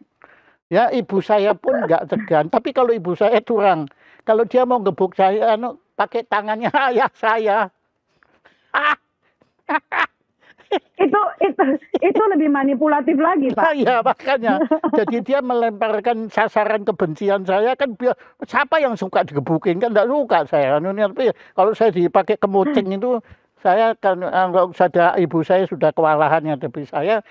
A: Ya ibu saya pun nggak segan, tapi kalau ibu saya curang, kalau dia mau gebuk saya pakai tangannya ayah saya.
B: Itu lebih manipulatif lagi, Pak.
A: Iya makanya. Jadi dia melemparkan sasaran kebencian saya kan siapa yang suka digebukin kan enggak suka saya. Tapi kalau saya dipakai kemucing itu saya kan kalau saja ibu saya sudah kewalahannya tapi saya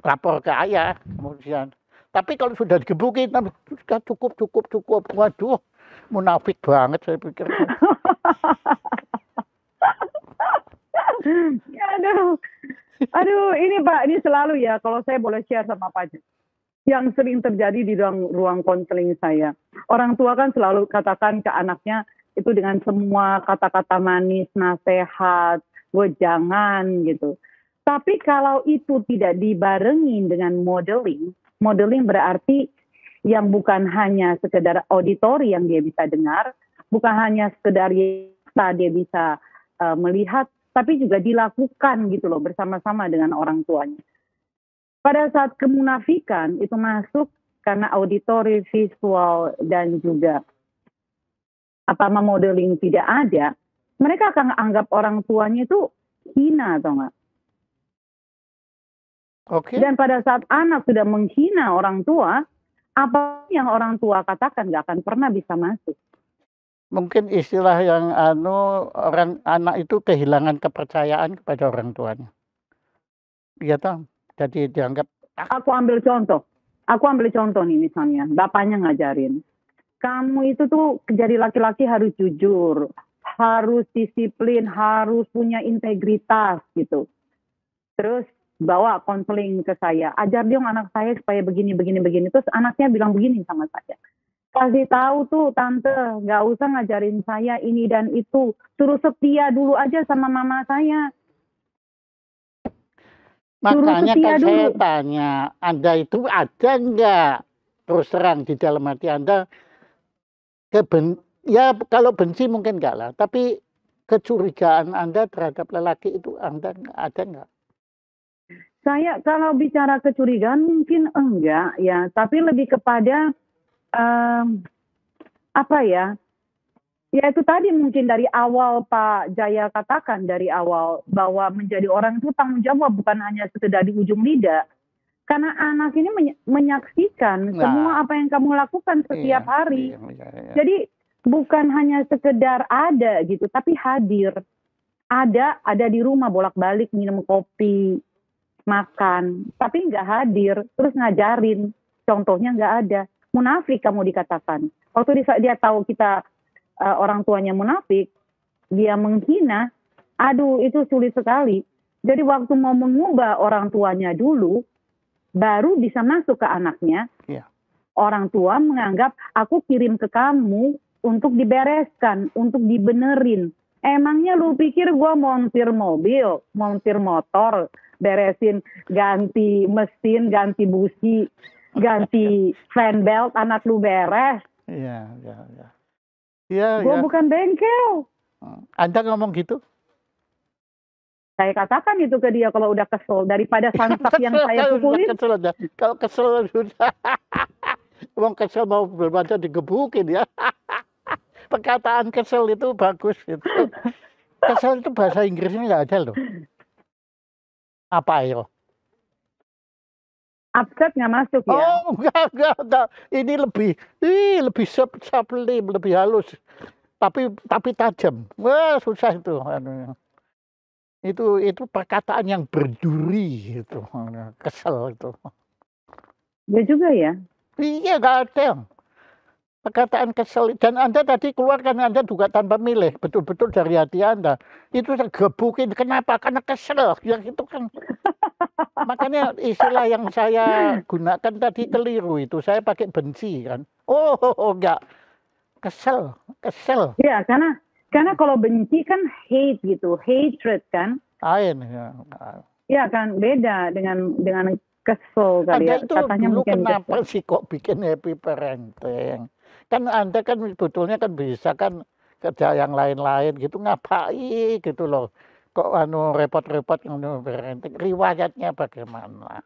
A: lapor ke ayah kemudian. Tapi kalau sudah digebukin sudah cukup. Waduh, munafik banget saya pikir.
B: Aduh, ini Pak, ini selalu ya kalau saya boleh share sama Pak, yang sering terjadi di ruang konseling saya. Orang tua kan selalu katakan ke anaknya itu dengan semua kata-kata manis, nasihat, wejangan gitu. Tapi kalau itu tidak dibarengi dengan modeling berarti yang bukan hanya sekedar auditori yang dia bisa dengar, bukan hanya sekedar dia bisa melihat, tapi juga dilakukan gitu loh bersama-sama dengan orang tuanya. Pada saat kemunafikan itu masuk karena auditori, visual, dan juga modeling tidak ada, mereka akan anggap orang tuanya itu hina atau enggak.
A: Oke.
B: Dan pada saat anak sudah menghina orang tua, apa yang orang tua katakan nggak akan pernah bisa masuk.
A: Mungkin istilah yang anak itu kehilangan kepercayaan kepada orang tuanya. Iya toh, jadi dianggap
B: Aku ambil contoh nih misalnya, bapaknya ngajarin, kamu itu tuh jadi laki-laki harus jujur, harus disiplin, harus punya integritas gitu. Terus bawa konseling ke saya, ajar dong anak saya supaya begini. Terus anaknya bilang begini sama saya, kasih tahu tuh tante, nggak usah ngajarin saya ini dan itu, suruh setia dulu aja sama mama saya.
A: Makanya kan saya tanya, Anda itu ada nggak terus terang di dalam hati Anda ya kalau benci mungkin enggak lah, tapi kecurigaan Anda terhadap lelaki itu Anda ada nggak?
B: Saya kalau bicara kecurigaan mungkin enggak ya, tapi lebih kepada ya itu tadi mungkin dari awal Pak Jaya katakan dari awal bahwa menjadi orang itu tanggung jawab bukan hanya sekedar di ujung lidah. Karena anak ini menyaksikan semua apa yang kamu lakukan setiap hari.
A: Iya.
B: Jadi bukan hanya sekedar ada gitu, tapi hadir. Ada di rumah bolak-balik minum kopi, makan, tapi nggak hadir, terus ngajarin. Contohnya nggak ada. Munafik kamu dikatakan. Waktu dia tahu kita orang tuanya munafik, dia menghina, aduh itu sulit sekali. Jadi waktu mau mengubah orang tuanya dulu, baru bisa masuk ke anaknya.
A: Yeah.
B: Orang tua menganggap aku kirim ke kamu untuk dibereskan, untuk dibenerin. Emangnya lu pikir gue montir mobil, montir motor, beresin, ganti mesin, ganti busi, ganti fan belt, anak lu beres.
A: Iya.
B: Gue bukan bengkel.
A: Anda ngomong gitu?
B: Saya katakan itu ke dia kalau udah kesel daripada santak yang saya pukulin.
A: Kalau kesel sudah, uang kesel mau berbaca digebukin ya. Perkataan kesel itu bagus itu. Kesel itu bahasa Inggrisnya nggak ada loh. Apa ya?
B: Upset nggak masuk ya?
A: Oh, enggak. Ini lebih sublim, lebih halus. Tapi tajam. Wah, susah itu anunya. Itu perkataan yang berduri itu. Kesel itu.
B: Ya juga ya.
A: Iya, enggak ada. Perkataan kesel dan Anda tadi keluar kan Anda juga tanpa milih, betul-betul dari hati Anda. Itu saya gebukin, kenapa? Karena kesel. Yang itu kan makanya istilah yang saya gunakan tadi keliru itu. Saya pakai benci kan. Oh enggak, kesel.
B: Ya, karena kalau benci kan hate gitu, hatred kan.
A: Lain ya.
B: Ya kan beda dengan kesel kali
A: Anda
B: ya.
A: itu
B: Katanya
A: dulu
B: mungkin
A: kenapa
B: kesel.
A: sih kok bikin happy parenting? Kan Anda kan sebetulnya kan bisa kan kerja yang lain-lain gitu, ngapain gitu loh. Kok repot-repot parenting, riwayatnya bagaimana?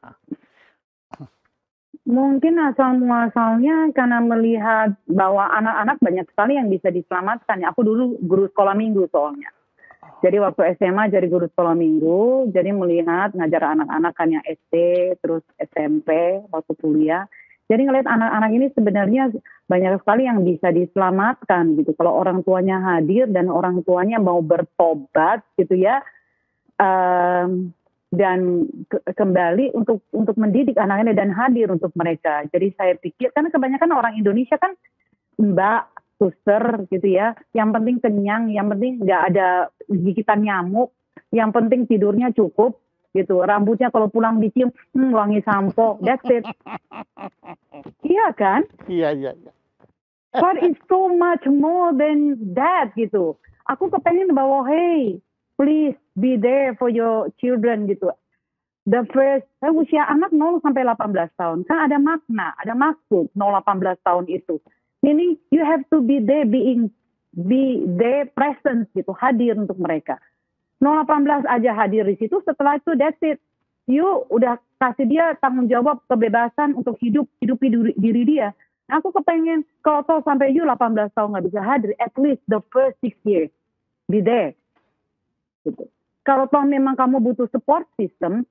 B: Mungkin asal muasalnya karena melihat bahwa anak-anak banyak sekali yang bisa diselamatkan. Aku dulu guru sekolah minggu soalnya. Jadi waktu SMA jadi guru sekolah minggu, jadi melihat ngajar anak-anak kan yang SD, terus SMP, waktu kuliah. Jadi ngelihat anak-anak ini sebenarnya banyak sekali yang bisa diselamatkan gitu. Kalau orang tuanya hadir dan orang tuanya mau bertobat gitu ya, dan kembali untuk mendidik anak-anak dan hadir untuk mereka. Jadi saya pikir karena kebanyakan orang Indonesia kan Mbak, suster gitu ya. Yang penting kenyang, yang penting nggak ada gigitan nyamuk, yang penting tidurnya cukup gitu. Rambutnya kalau pulang dicium, wangi sampo, that's it. Iya kan?
A: Iya.
B: But it's so much more than that gitu. Aku kepengen bawa, hey, please be there for your children gitu. The first, usia anak 0 sampai 18 tahun. Kan ada makna, ada maksud 0-18 tahun itu. Meaning you have to be there, be there present gitu, hadir untuk mereka. 0-18 aja hadir di situ, setelah itu that's it. You udah kasih dia tanggung jawab kebebasan untuk hidupi diri dia. Nah, aku kepengen kalau toh sampai you 18 tahun nggak bisa hadir, at least the first 6 years be there. Gitu. Kalau toh memang kamu butuh support system,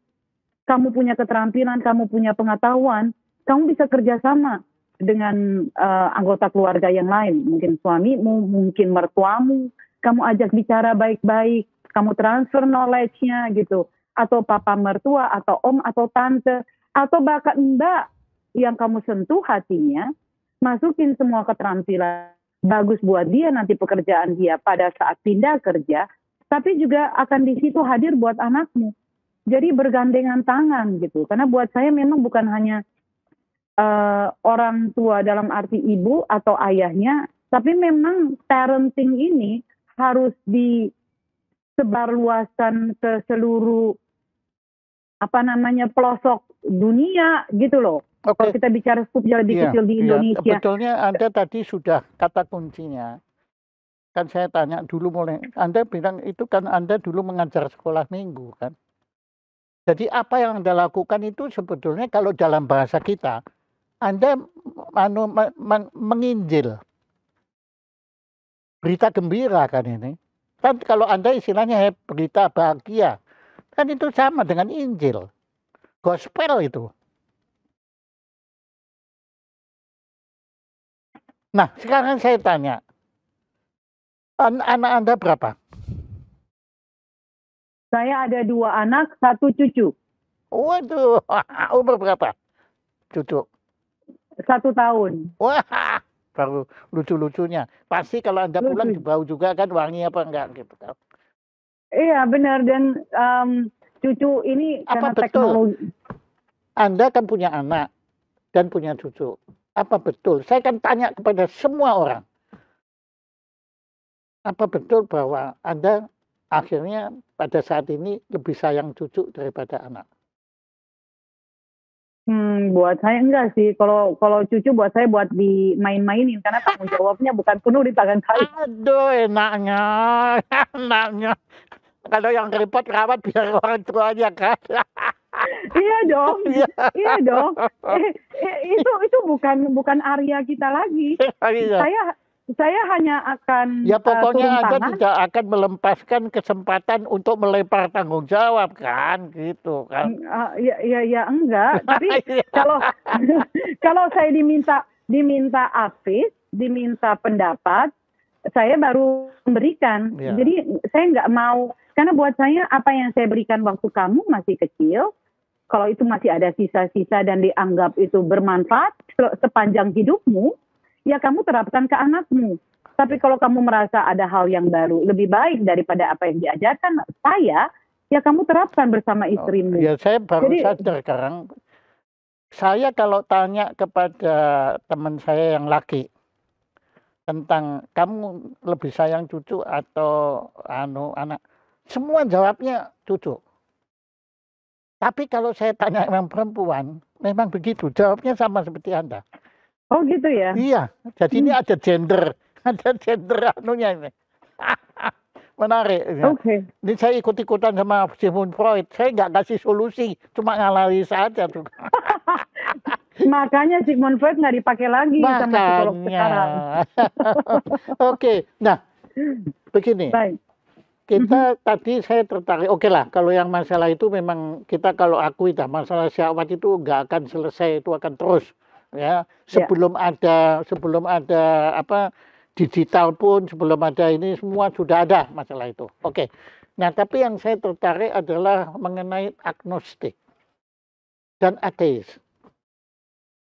B: kamu punya keterampilan, kamu punya pengetahuan, kamu bisa kerjasama dengan anggota keluarga yang lain. Mungkin suamimu, mungkin mertuamu, kamu ajak bicara baik-baik, kamu transfer knowledge-nya gitu. Atau papa mertua, atau om, atau tante, atau bahkan mbak yang kamu sentuh hatinya, masukin semua keterampilan bagus buat dia nanti pekerjaan dia pada saat pindah kerja, tapi juga akan di situ hadir buat anakmu. Jadi bergandengan tangan gitu. Karena buat saya memang bukan hanya orang tua dalam arti ibu atau ayahnya, tapi memang parenting ini harus disebarluaskan ke seluruh pelosok dunia gitu loh. Okay. Kalau kita bicara skupnya lebih kecil di Indonesia.
A: Sebetulnya Anda tadi sudah kata kuncinya. Kan saya tanya dulu mulai, Anda bilang itu kan Anda dulu mengajar sekolah minggu kan. Jadi apa yang Anda lakukan itu sebetulnya kalau dalam bahasa kita, Anda menginjil. Berita gembira kan ini. Kan kalau Anda istilahnya berita bahagia, kan itu sama dengan Injil. Gospel itu. Nah, sekarang saya tanya, anak Anda berapa?
B: Saya ada 2 anak, 1 cucu.
A: Waduh, umur berapa cucu?
B: 1 tahun.
A: Wah, baru lucu-lucunya. Pasti kalau Anda pulang bau juga kan, wangi apa enggak gitu kan.
B: Iya benar, dan cucu ini
A: apa
B: karena
A: betul
B: teknologi.
A: Anda kan punya anak dan punya cucu. Apa betul? Saya kan tanya kepada semua orang. Apa betul bahwa Anda akhirnya pada saat ini lebih sayang cucu daripada anak?
B: Buat saya enggak sih. Kalau cucu buat saya buat dimain-mainin karena tanggung jawabnya bukan penuh di tangan saya.
A: Aduh, enaknya. Kalau yang repot rawat biar orang tuanya kan.
B: Iya dong. Iya dong. Itu bukan area kita lagi. saya hanya akan
A: Ya
B: turun
A: pokoknya Anda
B: tangan.
A: tidak akan melepaskan kesempatan untuk melempar tanggung jawab kan, gitu kan.
B: Ya enggak. Tapi
A: Iya.
B: kalau kalau saya diminta advice, diminta pendapat, saya baru memberikan.
A: Ya.
B: Jadi saya nggak mau, karena buat saya apa yang saya berikan waktu kamu masih kecil, kalau itu masih ada sisa-sisa dan dianggap itu bermanfaat sepanjang hidupmu, ya kamu terapkan ke anakmu. Tapi kalau kamu merasa ada hal yang baru, lebih baik daripada apa yang diajarkan saya, ya kamu terapkan bersama istrimu.
A: Ya saya baru
B: Jadi,
A: sadar sekarang, saya kalau tanya kepada teman saya yang laki tentang kamu lebih sayang cucu atau anak, semua jawabnya cucu. Tapi kalau saya tanya yang perempuan, memang begitu, jawabnya sama seperti Anda.
B: oh gitu ya?
A: Iya, jadi ini ada gender anunya ini. Menarik. Ya.
B: Oke.
A: Ini saya ikut-ikutan sama Sigmund Freud, saya nggak kasih solusi, cuma nganalisa saja tuh.
B: Makanya Sigmund Freud nggak dipakai lagi sama psikolog sekarang.
A: Oke, nah begini.
B: Baik.
A: Kita tadi saya tertarik, oke lah, kalau yang masalah itu memang kita kalau akui dah masalah syahwat itu nggak akan selesai, itu akan terus ya. Sebelum ada apa digital pun, sebelum ada ini semua sudah ada masalah itu. Oke. Nah, tapi yang saya tertarik adalah mengenai agnostik dan ateis.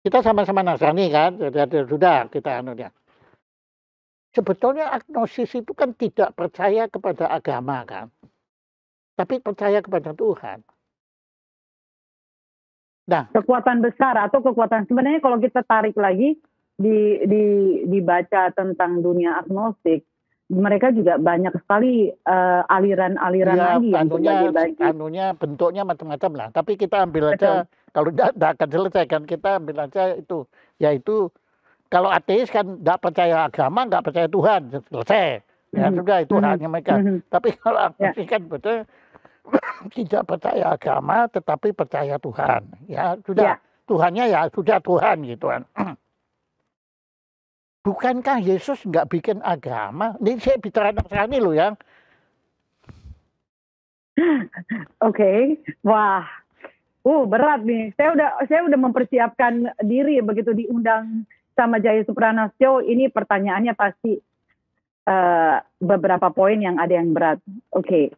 A: Kita sama-sama Nasrani kan, sudah kita anunya. Sebetulnya agnosis itu kan tidak percaya kepada agama kan, tapi percaya kepada Tuhan. Nah,
B: kekuatan besar atau kekuatan sebenarnya kalau kita tarik lagi dibaca tentang dunia agnostik, mereka juga banyak sekali aliran-aliran
A: ya,
B: lagi yang berbagi-bagi.
A: Anunya bentuknya macam-macam lah. Tapi kita ambil aja, kalau tidak akan selesai kan, kita ambil aja itu, yaitu kalau ateis kan tidak percaya agama, nggak percaya Tuhan, selesai. Ya sudah itu haknya mereka. Tapi kalau agnostik kan betul tidak percaya agama, tetapi percaya Tuhan. Ya sudah, Tuhannya ya sudah Tuhan gitu kan. Bukankah Yesus nggak bikin agama? Ini saya bicara Nasrani loh yang.
B: Oke, wah, berat nih. Saya udah mempersiapkan diri begitu diundang sama Jaya Suprana Show. Ini pertanyaannya pasti beberapa poin yang ada yang berat. Oke.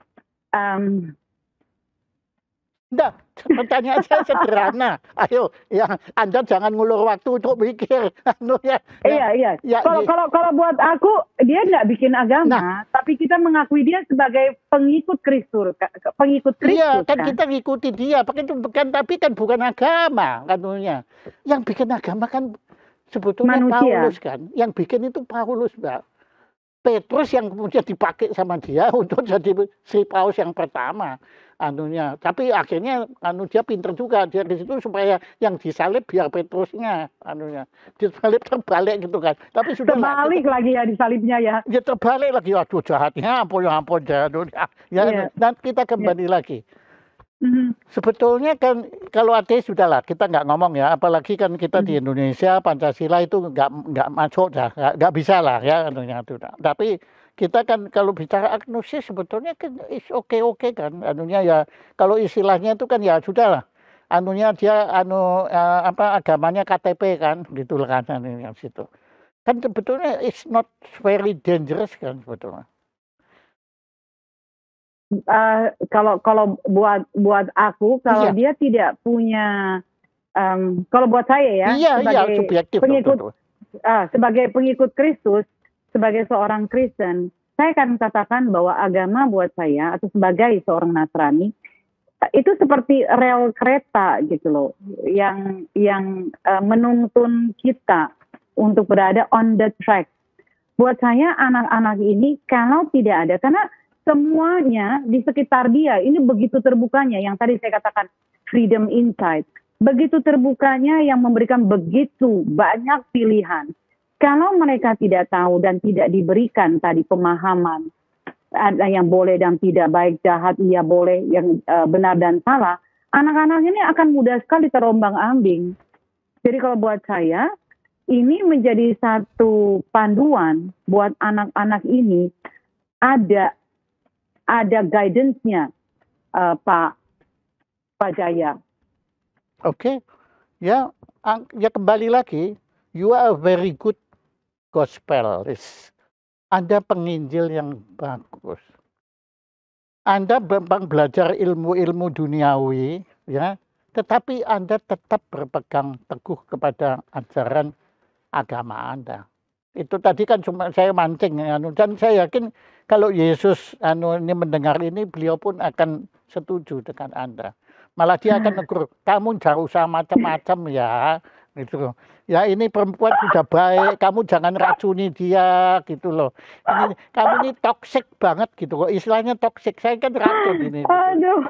A: Nah, pertanyaan saya sederhana. Ayo, ya Anda jangan ngulur waktu untuk mikir.
B: Iya. Kalau buat aku, dia nggak bikin agama, tapi kita mengakui dia sebagai pengikut Kristus.
A: Iya, kan kita ngikuti dia. Tapi kan bukan agama, katanya. Yang bikin agama kan sebetulnya manusia. Paulus kan. Yang bikin itu Paulus, Mbak. Petrus yang kemudian dipakai sama dia untuk jadi si Paus yang pertama. Tapi akhirnya dia pinter juga, dia di situ supaya yang disalib biar Petrusnya disalib terbalik gitu kan. Tapi sudah
B: terbalik lagi ya disalibnya ya.
A: Ya terbalik lagi, waduh jahatnya ampun ya. Dan kita kembali lagi. Sebetulnya kan kalau ateis sudahlah kita nggak ngomong ya, apalagi kan kita di Indonesia Pancasila itu nggak masuk dah, nggak bisa lah ya Tapi kita kan kalau bicara agnosis sebetulnya kan oke kan ya kalau istilahnya itu kan ya sudahlah dia agamanya KTP kan gitu kan yang situ kan sebetulnya it's not very dangerous kan sebetulnya.
B: Kalau buat aku kalau dia tidak punya kalau buat saya ya sebagai pengikut Kristus, sebagai seorang Kristen, saya akan katakan bahwa agama buat saya atau sebagai seorang Nasrani itu seperti rel kereta gitu loh, yang menuntun kita untuk berada on the track. Buat saya anak-anak ini kalau tidak ada, karena semuanya di sekitar dia ini begitu terbukanya, yang tadi saya katakan freedom inside, begitu terbukanya yang memberikan begitu banyak pilihan. Kalau mereka tidak tahu dan tidak diberikan tadi pemahaman, ada yang boleh dan tidak, baik jahat, iya boleh, yang benar dan salah, anak-anak ini akan mudah sekali terombang-ambing. Jadi kalau buat saya, ini menjadi satu panduan buat anak-anak ini, ada guidance-nya, Pak Jaya.
A: Oke, ya, ya kembali lagi, you are a very good gospelis. Anda penginjil yang bagus. Anda memang belajar ilmu-ilmu duniawi, ya, tetapi Anda tetap berpegang teguh kepada ajaran agama Anda. Itu tadi kan cuma saya mancing, dan saya yakin kalau Yesus ini mendengar ini, beliau pun akan setuju dengan Anda. Malah dia akan negur, kamu jangan usah macam-macam ya, gitu. Ya ini perempuan sudah baik, kamu jangan racuni dia, gitu loh. Ini kamu ini toksik banget gitu kok, istilahnya toksik. Saya kan racun ini. Gitu.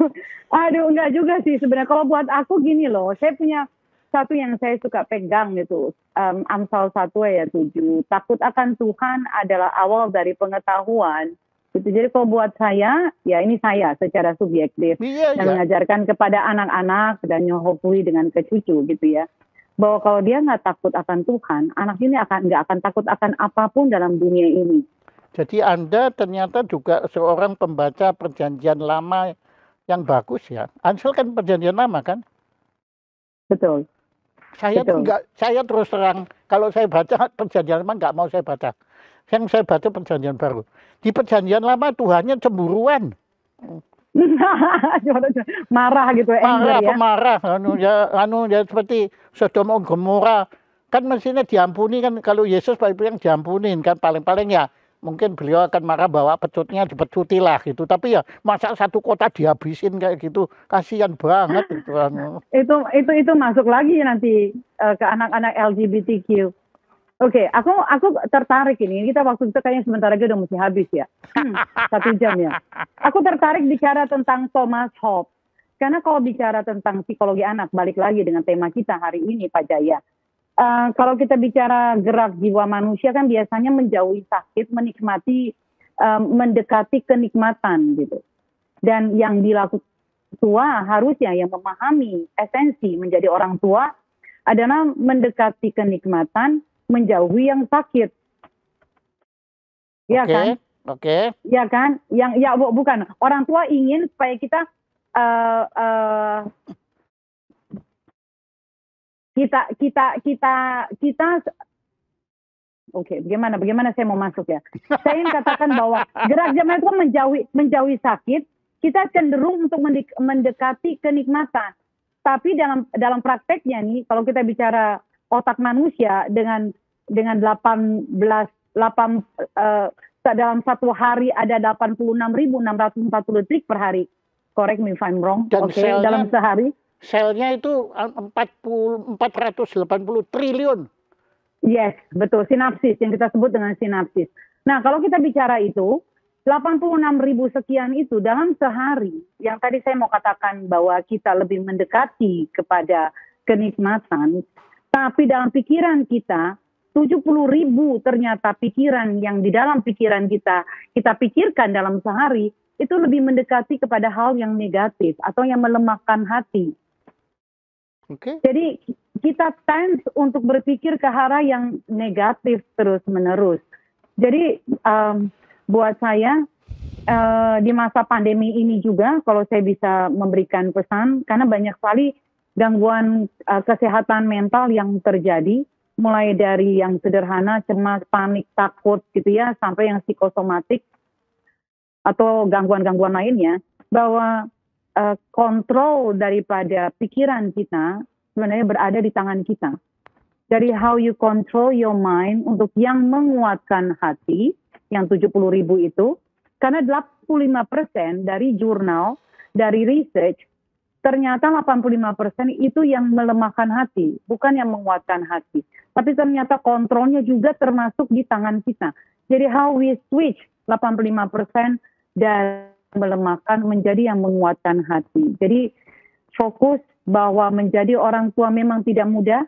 B: Aduh, enggak juga sih sebenarnya. Kalau buat aku gini loh, saya punya satu yang saya suka pegang gitu, Amsal 1 ayat 7. Takut akan Tuhan adalah awal dari pengetahuan. Gitu. Jadi kalau buat saya, ya ini saya secara subjektif, dan mengajarkan kepada anak-anak dan hopefully dengan ke cucu gitu ya, bahwa kalau dia nggak takut akan Tuhan, anak ini nggak akan takut akan apapun dalam dunia ini.
A: Jadi Anda ternyata juga seorang pembaca Perjanjian Lama yang bagus ya. Ansel kan Perjanjian Lama kan?
B: Betul.
A: Saya tuh enggak, saya terus terang kalau saya baca Perjanjian Lama nggak mau saya baca. Yang saya baca Perjanjian Baru. Di Perjanjian Lama Tuhannya cemburuan.
B: Marah gitu ya,
A: marah, ya. Pemarah, ya seperti Sodom dan Gomora kan mestinya diampuni kan, kalau Yesus yang diampunin kan, paling-paling ya mungkin beliau akan marah bawa pecutnya dipecuti lah gitu, tapi ya masa satu kota dihabisin kayak gitu, kasihan banget itu.
B: Itu masuk lagi nanti ke anak-anak LGBTQ. Oke, aku tertarik ini. Waktu kita kayaknya sebentar lagi udah mesti habis ya. 1 jam ya. Aku tertarik bicara tentang Thomas Hobbes. Karena kalau bicara tentang psikologi anak, balik lagi dengan tema kita hari ini, Pak Jaya. Kalau kita bicara gerak jiwa manusia kan biasanya menjauhi sakit, menikmati, mendekati kenikmatan gitu. Dan yang dilakukan tua harusnya yang memahami esensi menjadi orang tua adalah mendekati kenikmatan, menjauhi yang sakit. Ya kan?
A: Oke.
B: Ya kan? Bukan. Orang tua ingin supaya kita Oke, bagaimana saya mau masuk ya? Saya ingin katakan bahwa gerak zaman itu menjauhi sakit, kita cenderung untuk mendekati kenikmatan. Tapi dalam prakteknya nih, kalau kita bicara otak manusia dengan 18 dalam satu hari ada 86.640 detik per hari. Correct me if I'm wrong.
A: Oke,
B: dalam sehari.
A: Selnya itu 480 triliun.
B: Yes, betul. Sinapsis yang kita sebut dengan sinapsis. Nah, kalau kita bicara itu 86.000 sekian itu dalam sehari, yang tadi saya mau katakan bahwa kita lebih mendekati kepada kenikmatan, tapi dalam pikiran kita 70.000 ternyata pikiran yang di dalam pikiran kita pikirkan dalam sehari itu lebih mendekati kepada hal yang negatif atau yang melemahkan hati.
A: Okay.
B: Jadi kita tense untuk berpikir ke arah yang negatif terus-menerus. Jadi buat saya di masa pandemi ini juga, kalau saya bisa memberikan pesan, karena banyak sekali gangguan kesehatan mental yang terjadi, mulai dari yang sederhana, cemas, panik, takut gitu ya, sampai yang psikosomatik atau gangguan-gangguan lainnya, bahwa kontrol daripada pikiran kita sebenarnya berada di tangan kita. Dari how you control your mind untuk yang menguatkan hati, yang 70.000 itu, karena 85% dari jurnal, dari research, ternyata 85% itu yang melemahkan hati, bukan yang menguatkan hati. Tapi ternyata kontrolnya juga termasuk di tangan kita. Jadi how we switch 85% dari melemahkan menjadi yang menguatkan hati. Jadi fokus bahwa menjadi orang tua memang tidak mudah,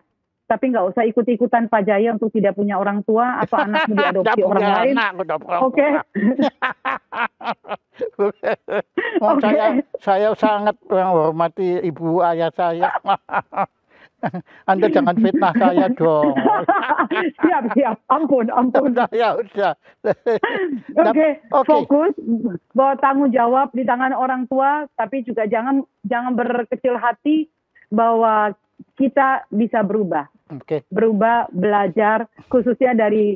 B: tapi nggak usah ikut-ikutan Pak Jaya untuk tidak punya orang tua atau anakmu diadopsi orang lain. Oke.
A: Saya sangat menghormati ibu ayah saya. Anda jangan fitnah saya dong.
B: Siap. Ampun.
A: Ya udah.
B: Oke,
A: Oke.
B: fokus bahwa tanggung jawab di tangan orang tua, tapi juga jangan berkecil hati bahwa kita bisa berubah.
A: Oke.
B: Berubah, belajar, khususnya dari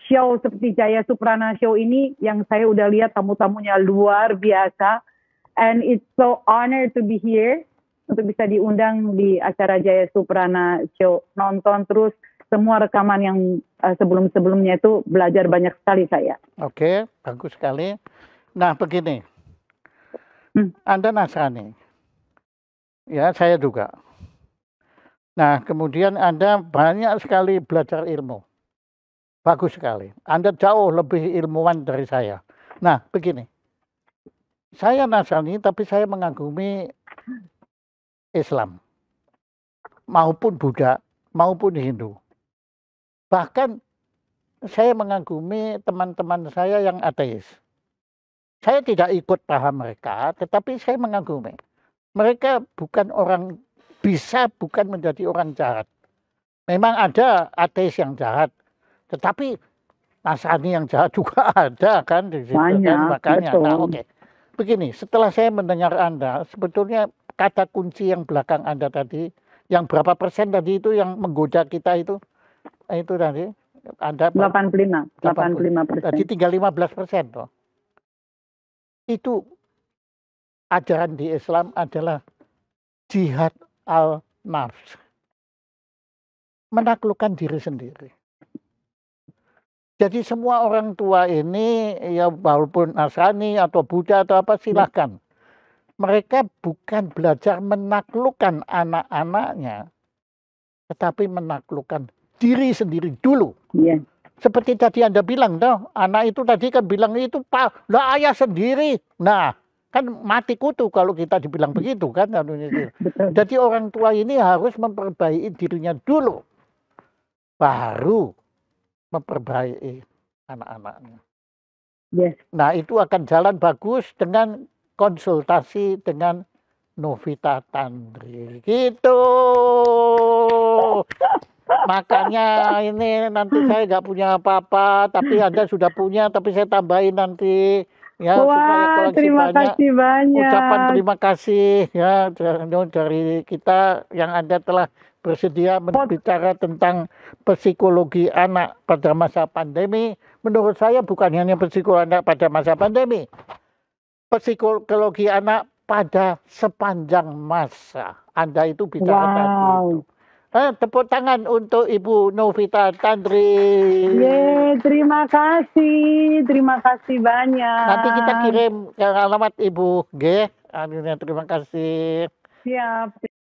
B: show seperti Jaya Suprana Show ini yang saya udah lihat tamu-tamunya luar biasa. And it's so honor to be here untuk bisa diundang di acara Jaya Suprana Show. Nonton terus semua rekaman yang sebelum-sebelumnya itu, belajar banyak sekali saya.
A: Oke, bagus sekali. Nah, begini. Anda Nasrani. Ya, saya juga. Nah, kemudian Anda banyak sekali belajar ilmu. Bagus sekali. Anda jauh lebih ilmuwan dari saya. Nah, begini. Saya Nasrani, tapi saya mengagumi Islam. Maupun Buddha, maupun Hindu. Bahkan saya mengagumi teman-teman saya yang ateis. Saya tidak ikut paham mereka, tetapi saya mengagumi. Mereka bukan bukan menjadi orang jahat. Memang ada ateis yang jahat, tetapi Nasrani yang jahat juga ada kan di situ.
B: Banyak,
A: Makanya.
B: betul.
A: Nah, oke. Begini, setelah saya mendengar Anda, sebetulnya kata kunci yang belakang Anda tadi, yang berapa persen tadi itu yang menggoda kita itu tadi, Anda
B: 85%.
A: Tadi tinggal 15% toh. Itu ajaran di Islam adalah jihad al-nafs. Menaklukkan diri sendiri. Jadi semua orang tua ini, ya walaupun Nasrani atau Buddha atau apa, silahkan. Mereka bukan belajar menaklukkan anak-anaknya, tetapi menaklukkan diri sendiri dulu.
B: Yeah.
A: Seperti tadi Anda bilang, toh, anak itu tadi kan bilang itu, Pak, lah ayah sendiri. Nah, kan mati kutu kalau kita dibilang begitu kan.
B: Betul.
A: Jadi orang tua ini harus memperbaiki dirinya dulu. Baru memperbaiki anak-anaknya.
B: Yes.
A: Nah, itu akan jalan bagus dengan konsultasi dengan Novita Tandri. Gitu. Makanya ini nanti saya nggak punya apa-apa, tapi Anda sudah punya, tapi saya tambahin nanti. Ya, supaya koleksi
B: terima kasih banyak.
A: Ucapan terima kasih ya dari kita yang Anda telah bersedia berbicara tentang psikologi anak pada masa pandemi. Menurut saya bukan hanya psikologi anak pada masa pandemi, psikologi anak pada sepanjang masa. Anda itu bicara tadi itu. Tepuk tangan untuk Ibu Novita Tandri.
B: Terima kasih banyak.
A: Nanti kita kirim ke alamat Ibu G. Terima kasih.
B: Siap.